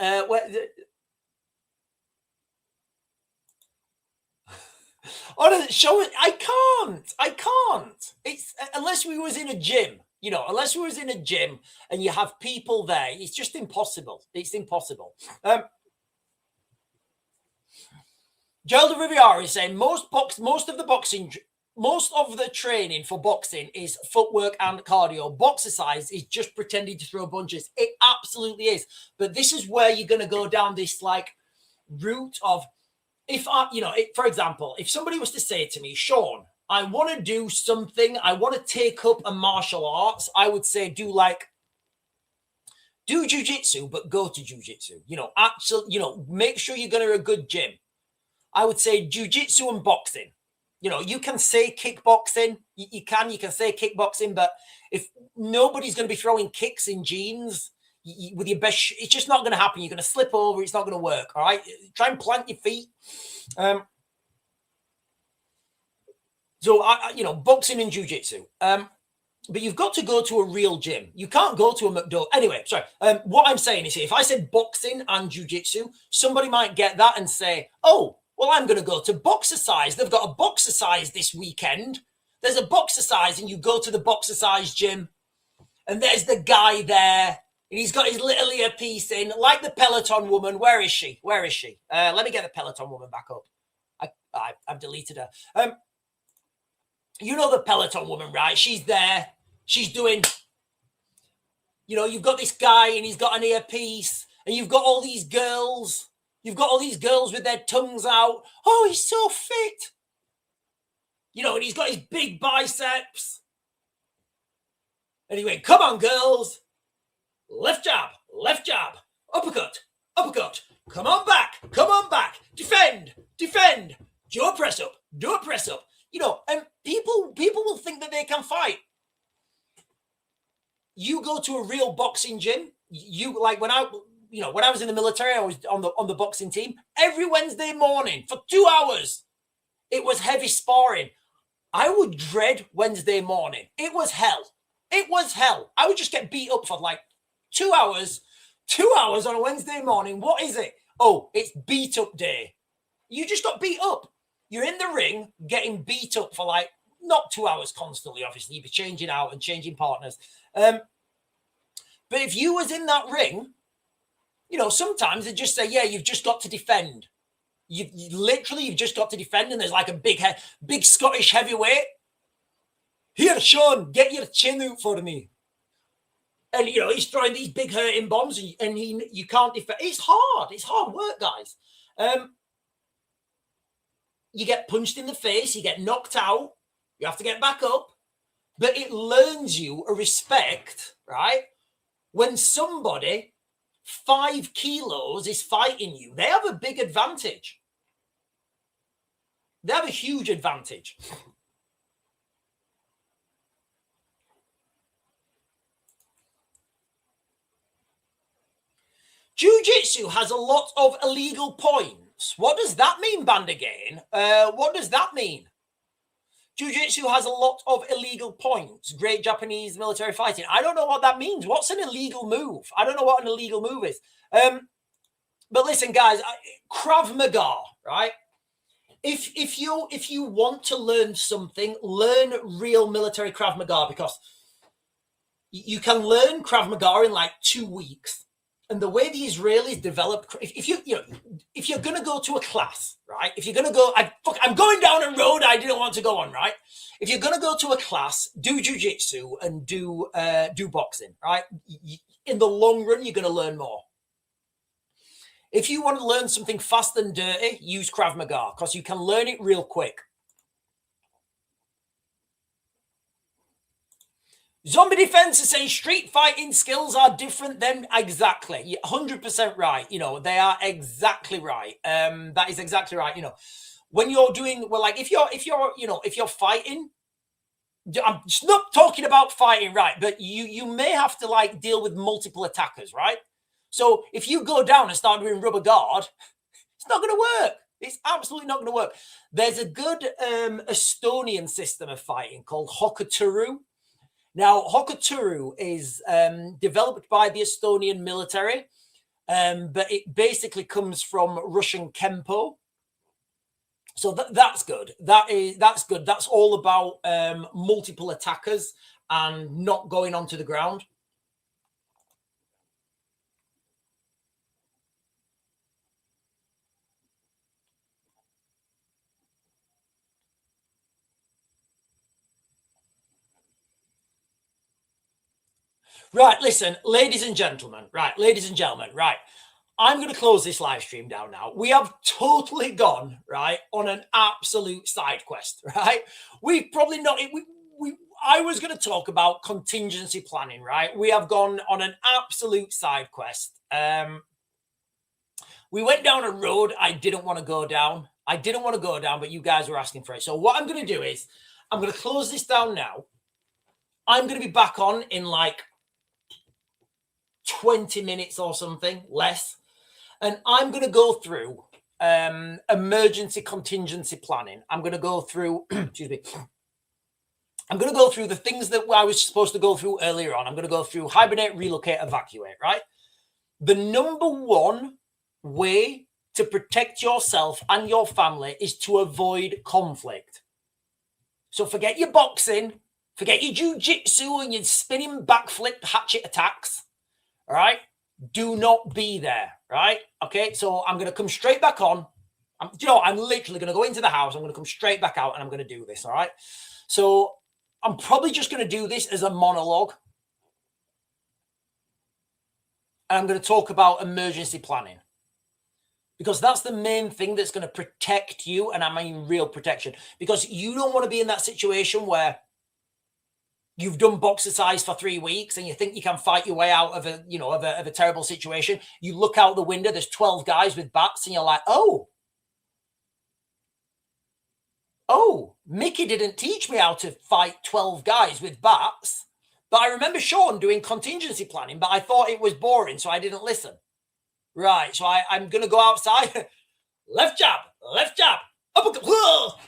Show it. I can't. It's unless we was in a gym, and you have people there. It's just impossible. It's impossible. Gerald Riviera is saying most of the training for boxing is footwork and cardio. Boxercise is just pretending to throw punches. It absolutely is. But this is where you're going to go down this route of, for example, if somebody was to say to me, Sean, I want to do something, I want to take up a martial arts, I would say do jiu-jitsu, but go to jiu-jitsu. Make sure you're going to a good gym. I would say jiu-jitsu and boxing. You know, you can say kickboxing. You can say kickboxing, but if nobody's going to be throwing kicks in jeans with your best, it's just not going to happen. You're going to slip over. It's not going to work. All right. Try and plant your feet. So, you know, boxing and jiu-jitsu. But you've got to go to a real gym. You can't go to a McDonald's. Anyway, sorry. What I'm saying is here, if I said boxing and jiu-jitsu, somebody might get that and say, oh, well, I'm going to go to Boxercise. They've got a Boxercise this weekend. There's a Boxercise, and you go to the Boxercise gym, and there's the guy there, and he's got his little earpiece in, like the Peloton woman. Where is she? Where is she? Let me get the Peloton woman back up. I've deleted her. You know the Peloton woman, right? She's there. She's doing, you know, you've got this guy and he's got an earpiece, and you've got all these girls. You've got all these girls with their tongues out. Oh, he's so fit. You know, and he's got his big biceps. And he went, come on, girls. Left jab, uppercut, uppercut. Come on back, defend. Do a press up. You know, and people will think that they can fight. You go to a real boxing gym. You like when I was in the military, I was on the boxing team. Every Wednesday morning for 2 hours, it was heavy sparring. I would dread Wednesday morning. It was hell. I would just get beat up for like 2 hours. 2 hours on a Wednesday morning. What is it? Oh, it's beat up day. You just got beat up. You're in the ring getting beat up for like not 2 hours constantly. Obviously, you'd be changing out and changing partners. But if you was in that ring, you know, sometimes they just say, yeah, you've just got to defend. You've just got to defend. And there's like a big Scottish heavyweight. Here, Sean, get your chin out for me. And, you know, he's throwing these big hurting bombs and you can't defend. It's hard work, guys. You get punched in the face, you get knocked out, you have to get back up. But it learns you a respect, right? When somebody 5 kilos is fighting you, they have a big advantage. They have a huge advantage. Jiu-jitsu has a lot of illegal points. What does that mean, Bandagain? What does that mean? Jiu-jitsu has a lot of illegal points. Great Japanese military fighting. I don't know what that means. What's an illegal move? I don't know what an illegal move is. But listen, guys, Krav Maga, right? If you want to learn something, learn real military Krav Maga, because you can learn Krav Maga in like 2 weeks. And the way the Israelis develop, if you're going to go to a class, right? If you're going to go, I'm going down a road I didn't want to go on, right? If you're going to go to a class, do jiu-jitsu and do boxing, right? In the long run, you're going to learn more. If you want to learn something fast and dirty, use Krav Maga, because you can learn it real quick. Zombie Defense is saying street fighting skills are different than exactly. You're 100% right. You know, they are exactly right. That is exactly right. You know, when you're doing, well, like if you're fighting, I'm just not talking about fighting, right? But you may have to like deal with multiple attackers, right? So if you go down and start doing rubber guard, it's not going to work. It's absolutely not going to work. There's a good Estonian system of fighting called Hokaturu. Now, Hokaturu is developed by the Estonian military, but it basically comes from Russian Kempo. So that's good. That's good. That's all about multiple attackers and not going onto the ground. Right, listen, ladies and gentlemen, right. I'm going to close this live stream down now. We have totally gone, right, on an absolute side quest, right? We've probably not, I was going to talk about contingency planning, right? We have gone on an absolute side quest. We went down a road I didn't want to go down. I didn't want to go down, but you guys were asking for it. So what I'm going to do is I'm going to close this down now. I'm going to be back on in like 20 minutes or something, less. And I'm going to go through emergency contingency planning. I'm going to go through, excuse me. I'm going to go through the things that I was supposed to go through earlier on. I'm going to go through hibernate, relocate, evacuate, right? The number one way to protect yourself and your family is to avoid conflict. So forget your boxing, forget your jiu-jitsu and your spinning backflip hatchet attacks, all right? Do not be there, right? Okay, so I'm going to come straight back on. I'm literally going to go into the house. I'm going to come straight back out and I'm going to do this, all right? So I'm probably just going to do this as a monologue. And I'm going to talk about emergency planning. Because that's the main thing that's going to protect you, and I mean real protection. Because you don't want to be in that situation where you've done boxercise for 3 weeks and you think you can fight your way out of a terrible situation. You look out the window, there's 12 guys with bats, and you're like, oh, Mickey didn't teach me how to fight 12 guys with bats. But I remember Sean doing contingency planning, but I thought it was boring, so I didn't listen. Right, so I'm going to go outside. Left jab, uppercut.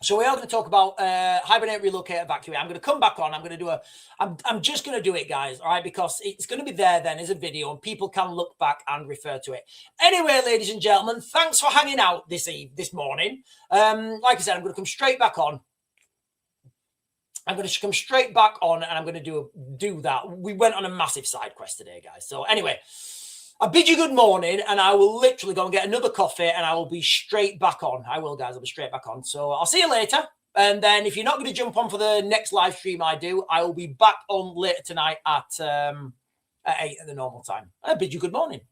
So we are going to talk about hibernate, relocate, evacuate. I'm going to come back on. I'm going to do I'm just going to do it, guys, all right, because it's going to be there then as a video and people can look back and refer to it. Anyway, ladies and gentlemen, thanks for hanging out this morning. Like I said, I'm going to come straight back on. I'm going to come straight back on and I'm going to do that. We went on a massive side quest today, guys. So anyway, I bid you good morning and I will literally go and get another coffee and I will be straight back on. I will, guys. I'll be straight back on. So I'll see you later. And then if you're not going to jump on for the next live stream I do, I will be back on later tonight at 8 at the normal time. I bid you good morning.